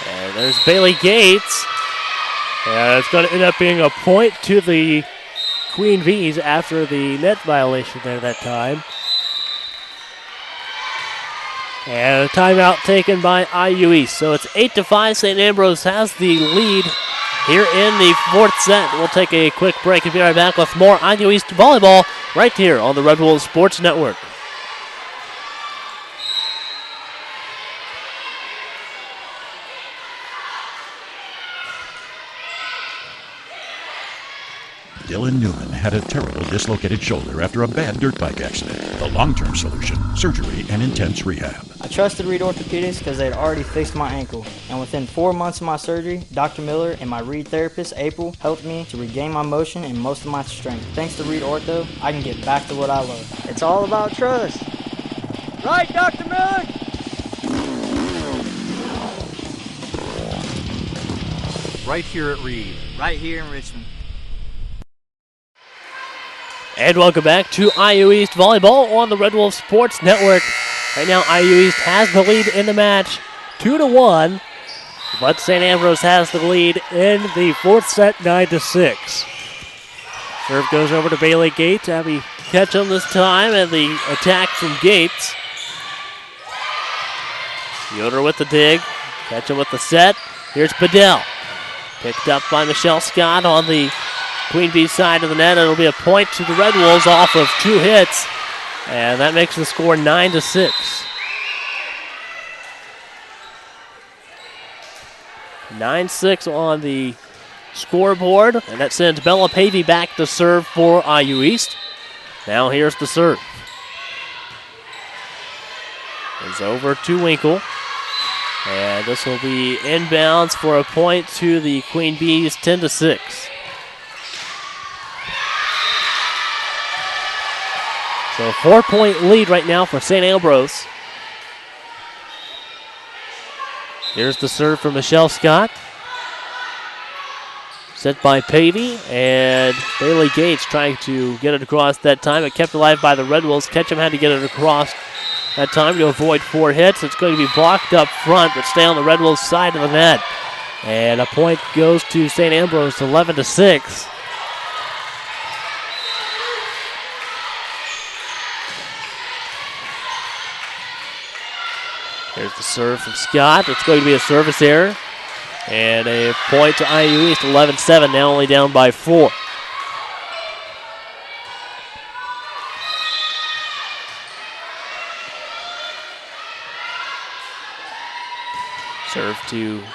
And there's Bailey Gates. And it's going to end up being a point to the Queen Bees after the net violation there that time. And a timeout taken by IU East. So it's 8-5. St. Ambrose has the lead here in the fourth set. We'll take a quick break and be right back with more IU East volleyball right here on the Red Wolves Sports Network. Dylan Newman had a terrible dislocated shoulder after a bad dirt bike accident. The long-term solution, surgery and intense rehab. I trusted Reed Orthopedics because they had already fixed my ankle. And within 4 months of my surgery, Dr. Miller and my Reed therapist, April, helped me to regain my motion and most of my strength. Thanks to Reed Ortho, I can get back to what I love. It's all about trust. Right, Dr. Miller? Right here at Reed. Right here in Richmond. And welcome back to IU East Volleyball on the Red Wolf Sports Network. Right now, IU East has the lead in the match, 2-1. But St. Ambrose has the lead in the fourth set, 9-6. Serve goes over to Bailey Gates. Abby Ketchum this time, and the attack from Gates. Yoder with the dig. Ketchum with the set. Here's Bedell. Picked up by Michelle Scott on the Queen Bee side of the net. It'll be a point to the Red Wolves off of 2 hits. And that makes the score 9-6. 9-6 on the scoreboard. And that sends Bella Pavey back to serve for IU East. Now here's the serve. It's over to Winkle. And this will be inbounds for a point to the Queen Bees, 10-6. So a 4-point lead right now for St. Ambrose. Here's the serve from Michelle Scott. Set by Pavey, and Bailey Gates trying to get it across that time. It kept alive by the Red Wolves. Ketchum had to get it across that time to avoid 4 hits. It's going to be blocked up front, but stay on the Red Wolves side of the net. And a point goes to St. Ambrose, 11-6. Here's the serve from Scott. It's going to be a service error. And a point to IU East, 11-7, now only down by 4. Serve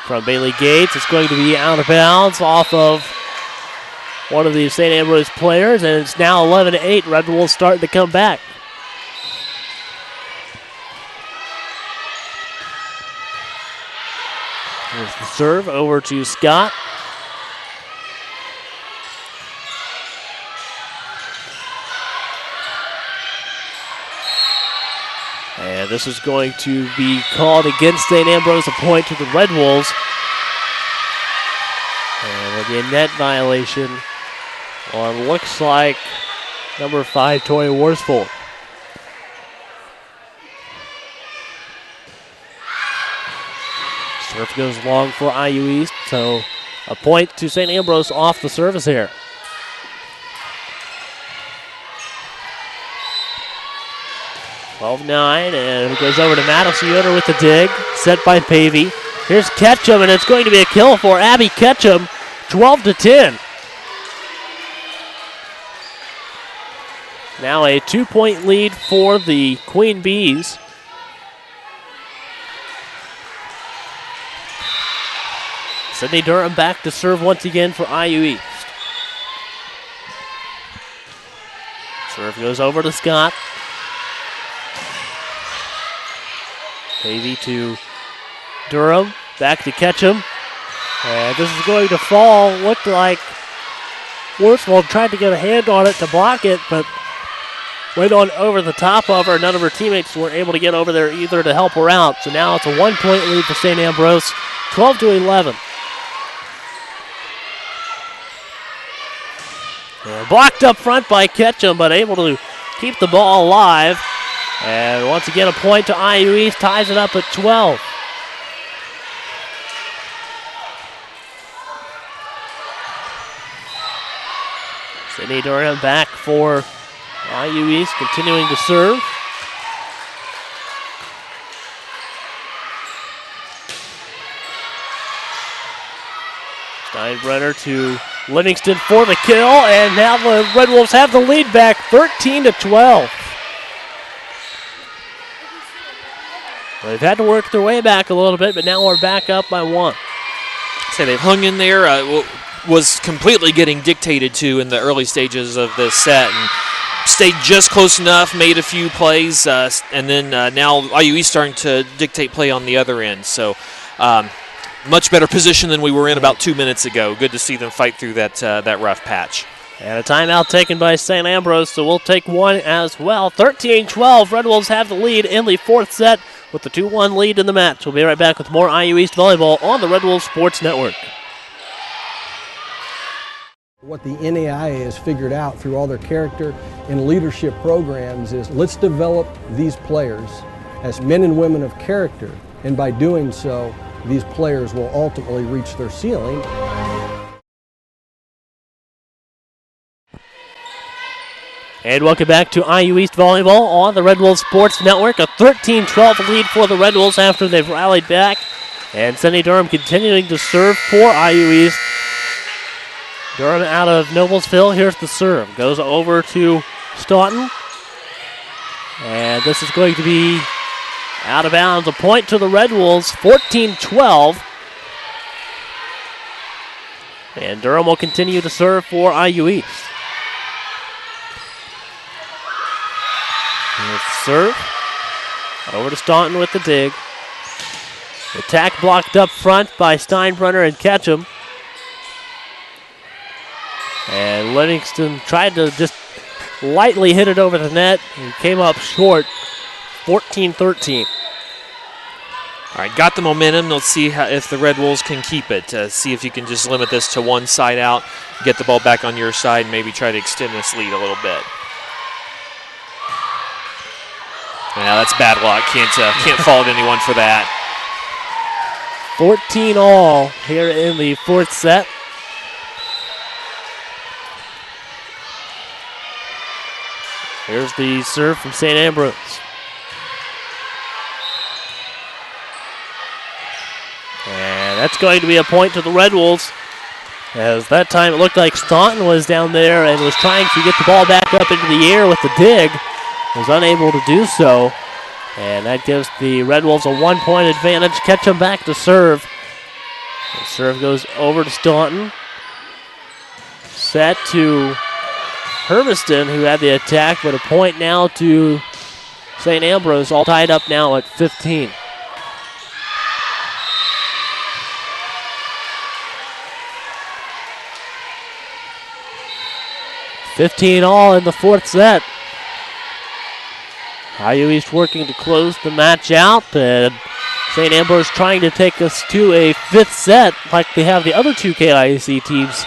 from Bailey Gates. It's going to be out of bounds off of one of the St. Ambrose players, and it's now 11-8. Red Wolves starting to come back. Here's the serve over to Scott. And this is going to be called against St. Ambrose, a point to the Red Wolves. And it'll be a net violation on, looks like, number 5, Tori Worsfold. Serve goes long for IU East, so a point to St. Ambrose off the service here. (12-9), and it goes over to Madison Yoder with the dig, set by Pavey. Here's Ketchum, and it's going to be a kill for Abby Ketchum, 12-10. Now a 2-point lead for the Queen Bees. Sydney Durham back to serve once again for IU East. Serve goes over to Scott. Pavey to Durham, back to Ketchum. And this is going to fall. Looked like Worsfold tried to get a hand on it to block it, but went on over the top of her. None of her teammates were able to get over there either to help her out. So now it's a 1-point lead for St. Ambrose, 12-11. And blocked up front by Ketchum, but able to keep the ball alive. And once again, a point to IU East, ties it up at 12. Sydney Durham back for IU East, continuing to serve. Steinbrenner to Livingston for the kill, and now the Red Wolves have the lead back, 13-12. They've had to work their way back a little bit, but now we're back up by 1. Say they've hung in there. was completely getting dictated to in the early stages of this set and stayed just close enough, made a few plays, and then now IU East starting to dictate play on the other end. So much better position than we were in about 2 minutes ago. Good to see them fight through that rough patch. And a timeout taken by St. Ambrose, so we'll take one as well. 13-12, Red Wolves have the lead in the fourth set with the 2-1 lead in the match. We'll be right back with more IU East Volleyball on the Red Wolves Sports Network. What the NAIA has figured out through all their character and leadership programs is let's develop these players as men and women of character, and by doing so, these players will ultimately reach their ceiling. And welcome back to IU East Volleyball on the Red Wolves Sports Network. A 13-12 lead for the Red Wolves after they've rallied back. And Cindy Durham continuing to serve for IU East. Durham out of Noblesville. Here's the serve. Goes over to Staunton. And this is going to be out of bounds. A point to the Red Wolves, 14-12. And Durham will continue to serve for IU East. Here's the serve. Over to Staunton with the dig. Attack blocked up front by Steinbrenner and Ketchum. And Livingston tried to just lightly hit it over the net and came up short, 14-13. All right, got the momentum. Let's see if the Red Wolves can keep it. See if you can just limit this to one side out, get the ball back on your side, and maybe try to extend this lead a little bit. Yeah, that's bad luck. Can't fault anyone for that. 14-all here in the fourth set. Here's the serve from St. Ambrose. And that's going to be a point to the Red Wolves. As that time it looked like Staunton was down there and was trying to get the ball back up into the air with the dig. Was unable to do so. And that gives the Red Wolves a 1-point advantage. Ketchum back to serve. The serve goes over to Staunton. Set to Hermiston, who had the attack, but a point now to St. Ambrose, all tied up now at 15. $15-all in the fourth set. IU East working to close the match out, and St. Ambrose trying to take us to a fifth set like they have the other two KIAC teams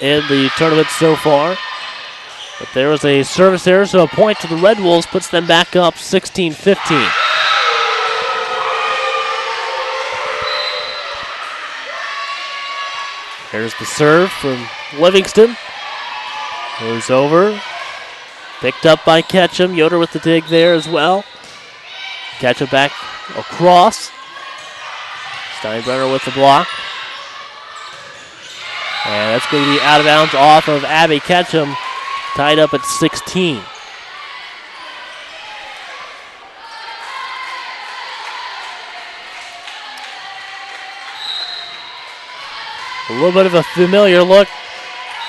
in the tournament so far. But there was a service error, so a point to the Red Wolves puts them back up 16-15. Here's the serve from Livingston. Goes over. Picked up by Ketchum. Yoder with the dig there as well. Ketchum back across. Steinbrenner with the block. And that's going to be out of bounds off of Abby Ketchum. Tied up at 16. A little bit of a familiar look.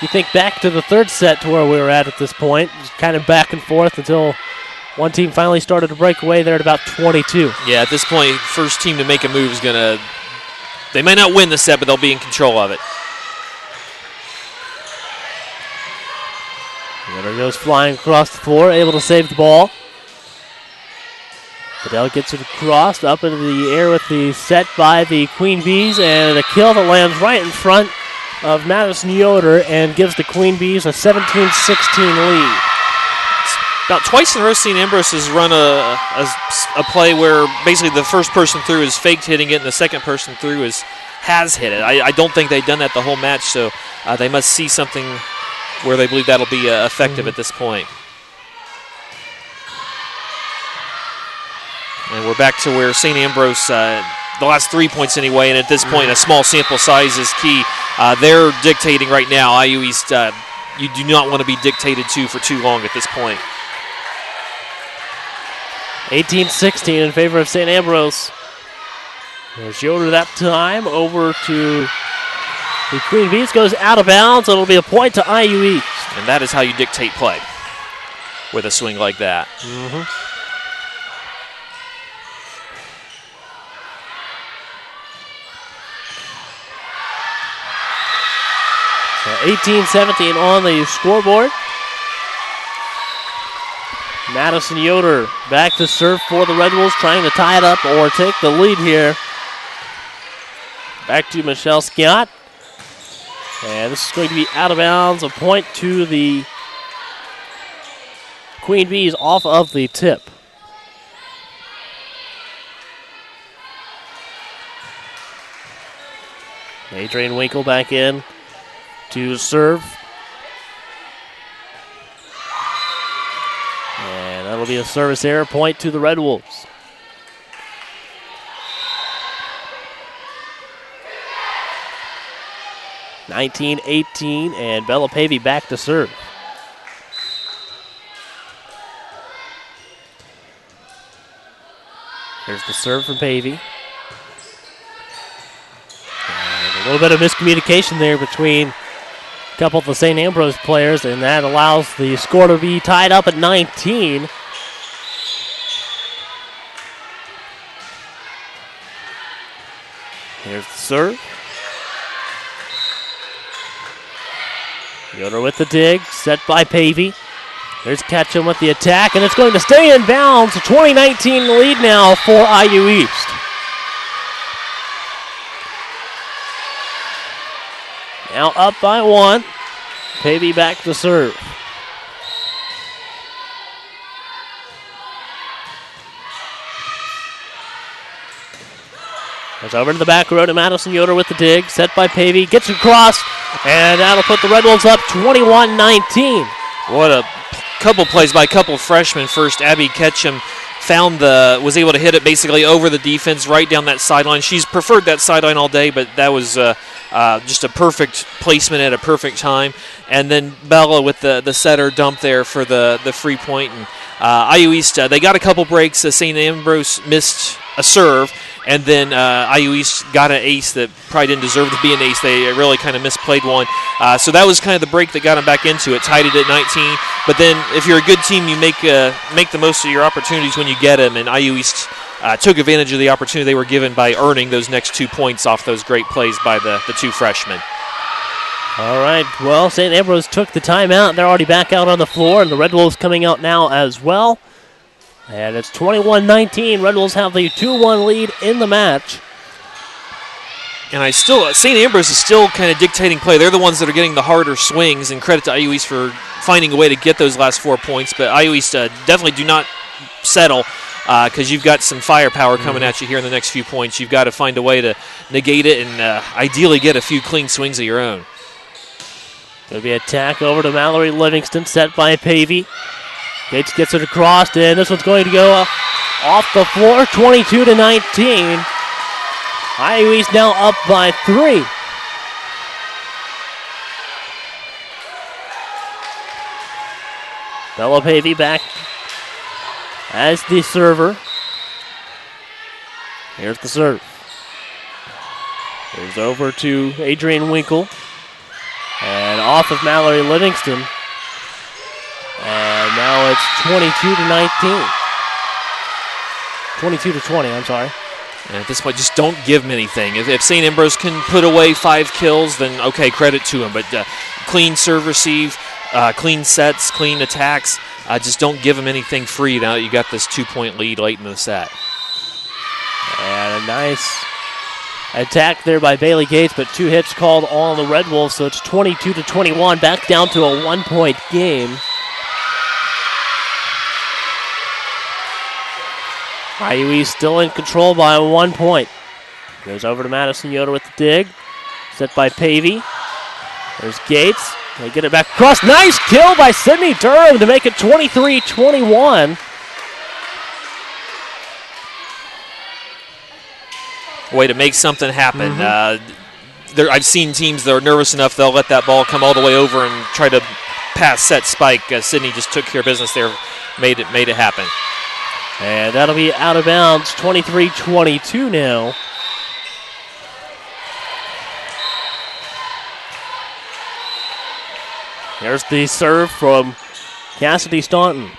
You think back to the third set to where we were at this point. Just kind of back and forth until one team finally started to break away there at about 22. Yeah, at this point, first team to make a move is going to... They may not win the set, but they'll be in control of it. Yoder goes flying across the floor, able to save the ball. Bedell gets it across, up into the air with the set by the Queen Bees, and a kill that lands right in front of Madison Yoder and gives the Queen Bees a 17-16 lead. About twice in a row, St. Ambrose has run a play where basically the first person through is faked hitting it and the second person through has hit it. I don't think they've done that the whole match, so they must see something where they believe that'll be effective at this point. And we're back to where St. Ambrose, the last 3 points anyway, and at this point a small sample size is key. They're dictating right now. IU East, you do not want to be dictated to for too long at this point. 18-16 in favor of St. Ambrose. There's Yoder that time over to The Queen Bees goes out of bounds. It'll be a point to IU East. And that is how you dictate play, with a swing like that. 18-17 on the scoreboard. Madison Yoder back to serve for the Red Wolves, trying to tie it up or take the lead here. Back to Michelle Scott. And this is going to be out of bounds. A point to the Queen Bees off of the tip. Adrian Winkle back in to serve. And that'll be a service error, point to the Red Wolves. (19-18) and Bella Pavey back to serve. Here's the serve from Pavey. And a little bit of miscommunication there between a couple of the St. Ambrose players, and that allows the score to be tied up at 19. Here's the serve. Yoder with the dig, set by Pavey. There's Ketchum with the attack, and it's going to stay in bounds. A 20-19 lead now for IU East. Now up by one. Pavey back to serve. Goes over to the back row to Madison Yoder with the dig. Set by Pavey. Gets across. And that'll put the Red Wolves up 21-19. What a couple plays by a couple freshmen. First, Abby Ketchum was able to hit it basically over the defense right down that sideline. She's preferred that sideline all day, but that was just a perfect placement at a perfect time. And then Bella with the setter dump there for the free point. And IU East, they got a couple breaks. St. Ambrose missed a serve. And then IU East got an ace that probably didn't deserve to be an ace. They really kind of misplayed one. So that was kind of the break that got them back into it. Tied it at 19. But then if you're a good team, you make the most of your opportunities when you get them. And IU East took advantage of the opportunity they were given by earning those next 2 points off those great plays by the two freshmen. All right, well, St. Ambrose took the timeout. They're already back out on the floor, and the Red Wolves coming out now as well. And it's 21-19. Red Wolves have the 2-1 lead in the match. And St. Ambrose is still kind of dictating play. They're the ones that are getting the harder swings, and credit to IU East for finding a way to get those last 4 points. But IU East definitely do not settle because you've got some firepower coming at you here in the next few points. You've got to find a way to negate it and ideally get a few clean swings of your own. Going to be an attack over to Mallory Livingston, set by Pavey. Gates gets it across, and this one's going to go off the floor, 22-19. IU East now up by 3. Bella Pavey back as the server. Here's the serve. Here's over to Adrian Winkle. And off of Mallory Livingston. And now it's 22-19. 22-20, I'm sorry. And at this point, just don't give them anything. If St. Ambrose can put away 5 kills, then okay, credit to them. But clean serve receive, clean sets, clean attacks, just don't give them anything free now that you got this 2-point lead late in the set. And a nice attack there by Bailey Gates, but 2 hits called on the Red Wolves, so it's 22-21, back down to a 1-point game. IU East still in control by 1 point. Goes over to Madison Yoder with the dig. Set by Pavey. There's Gates. They get it back across. Nice kill by Sydney Durham to make it 23-21. Way to make something happen. I've seen teams that are nervous enough they'll let that ball come all the way over and try to pass set spike. Sydney just took care of business there, made it happen. And that'll be out of bounds, 23-22 now. Here's the serve from Cassidy Staunton.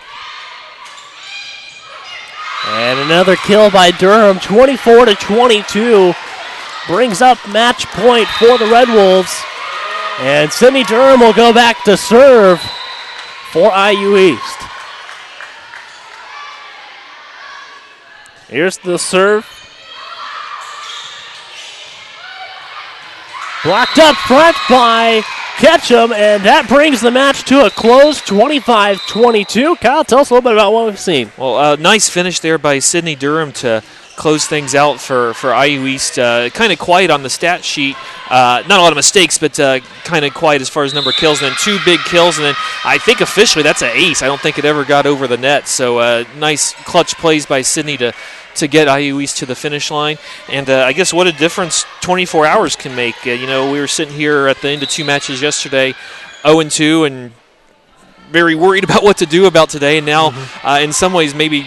And another kill by Durham, 24-22. Brings up match point for the Red Wolves. And Sydney Durham will go back to serve for IU East. Here's the serve. Blocked up front by Ketchum, and that brings the match to a close, 25-22. Kyle, tell us a little bit about what we've seen. Well, nice finish there by Sydney Durham to close things out for IU East. Kind of quiet on the stat sheet. Not a lot of mistakes, but kind of quiet as far as number of kills. And then 2 big kills, and then I think officially that's an ace. I don't think it ever got over the net. So nice clutch plays by Sydney to get IU East to the finish line. And I guess what a difference 24 hours can make. We were sitting here at the end of 2 matches yesterday, 0-2, and very worried about what to do about today. And now, in some ways, maybe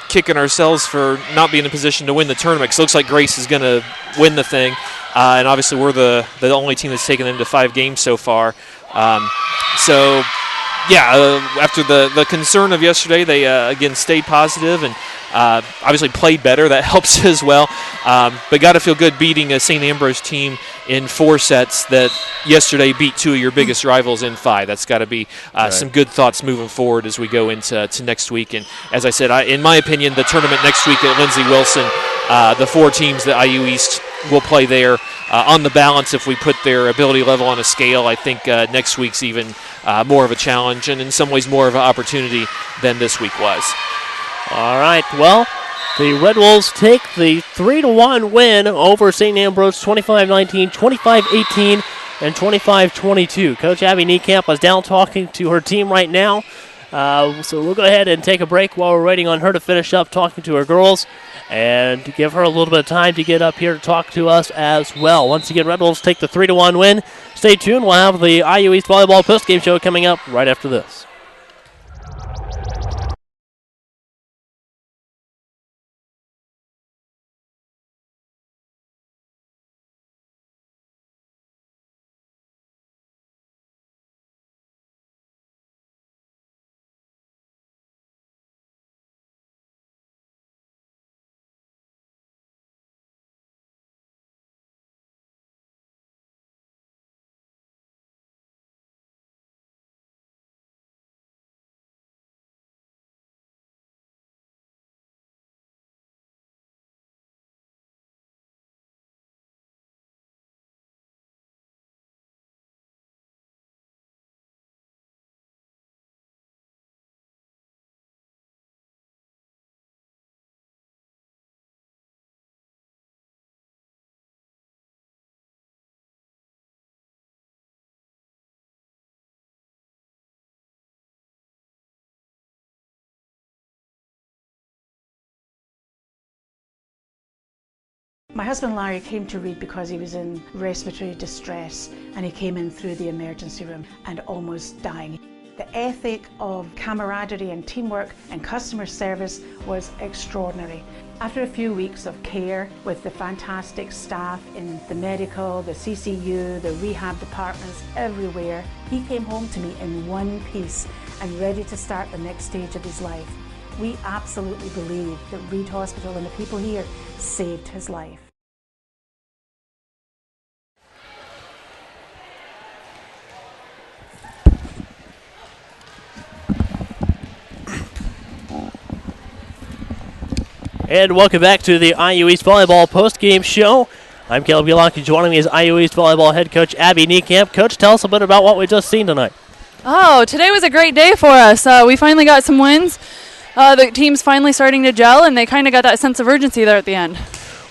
kicking ourselves for not being in a position to win the tournament, because it looks like Grace is going to win the thing. And obviously we're the only team that's taken them to 5 games so far. After the concern of yesterday, they again stayed positive and obviously played better. That helps as well. But got to feel good beating a Saint Ambrose team in 4 sets that yesterday beat 2 of your biggest rivals in 5. That's got to be some good thoughts moving forward as we go into next week. And as I said, in my opinion, the tournament next week at Lindsey Wilson, the 4 teams that IU East will play there, on the balance, if we put their ability level on a scale, I think next week's even more of a challenge and in some ways more of an opportunity than this week was. All right, well, the Red Wolves take the 3-1 win over St. Ambrose, 25-19, 25-18, and 25-22. Coach Abby Niekamp is down talking to her team right now. So we'll go ahead and take a break while we're waiting on her to finish up talking to her girls and give her a little bit of time to get up here to talk to us as well. Once again, Red Wolves take the 3-1 win. Stay tuned. We'll have the IU East Volleyball postgame show coming up right after this. My husband Larry came to Reed because he was in respiratory distress, and he came in through the emergency room and almost dying. The ethic of camaraderie and teamwork and customer service was extraordinary. After a few weeks of care with the fantastic staff in the medical, the CCU, the rehab departments, everywhere, he came home to me in one piece and ready to start the next stage of his life. We absolutely believe that Reed Hospital and the people here saved his life. And welcome back to the IU East Volleyball postgame show. I'm Caleb Bielaki. Joining me is IU East Volleyball head coach Abby Niekamp. Coach, tell us a bit about what we just seen tonight. Oh, today was a great day for us. We finally got some wins. The team's finally starting to gel, and they kind of got that sense of urgency there at the end.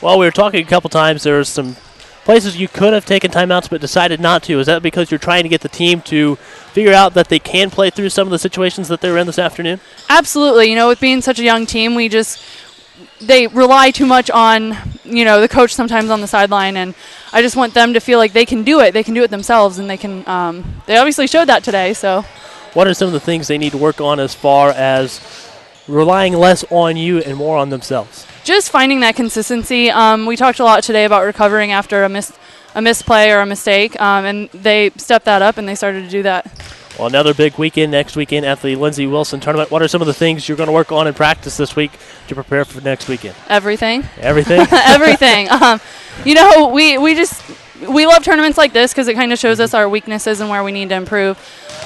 Well, we were talking a couple times. There's some places you could have taken timeouts but decided not to. Is that because you're trying to get the team to figure out that they can play through some of the situations that they were in this afternoon? Absolutely. With being such a young team, they rely too much on, the coach sometimes on the sideline, and I just want them to feel like they can do it. They can do it themselves, and they can. They obviously showed that today. So, what are some of the things they need to work on as far as relying less on you and more on themselves? Just finding that consistency. We talked a lot today about recovering after a misplay or a mistake, and they stepped that up and they started to do that. Well, another big weekend next weekend at the Lindsey Wilson tournament. What are some of the things you're going to work on in practice this week to prepare for next weekend? Everything. Everything? Everything. We love tournaments like this because it kind of shows us our weaknesses and where we need to improve.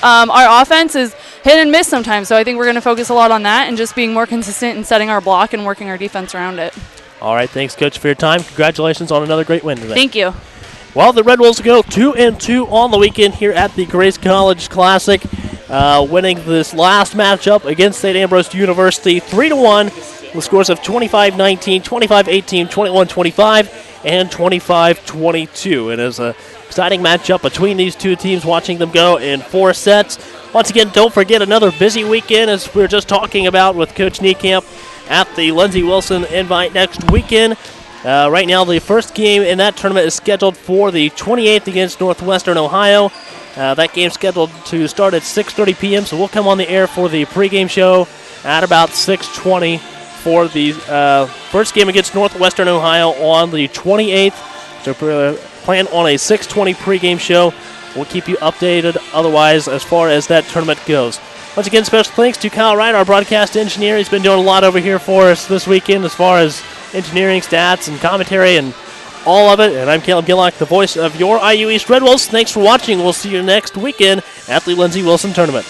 Our offense is hit and miss sometimes, so I think we're going to focus a lot on that and just being more consistent in setting our block and working our defense around it. All right, thanks, Coach, for your time. Congratulations on another great win today. Thank you. Well, the Red Wolves go 2-2 on the weekend here at the Grace College Classic, winning this last matchup against Saint Ambrose University 3-1 with scores of 25-19, 25-18, 21-25, and 25-22. It is an exciting matchup between these two teams, watching them go in 4 sets. Once again, don't forget another busy weekend, as we were just talking about with Coach Niekamp at the Lindsey Wilson Invite next weekend. Right now, the first game in that tournament is scheduled for the 28th against Northwestern Ohio. That game's scheduled to start at 6:30 p.m., so we'll come on the air for the pregame show at about 6:20 for the first game against Northwestern Ohio on the 28th. So plan on a 6:20 pregame show. We'll keep you updated otherwise as far as that tournament goes. Once again, special thanks to Kyle Wright, our broadcast engineer. He's been doing a lot over here for us this weekend as far as engineering, stats, and commentary, and all of it. And I'm Caleb Gillock, the voice of your IU East Red Wolves. Thanks for watching. We'll see you next weekend at the Lindsey Wilson Tournament.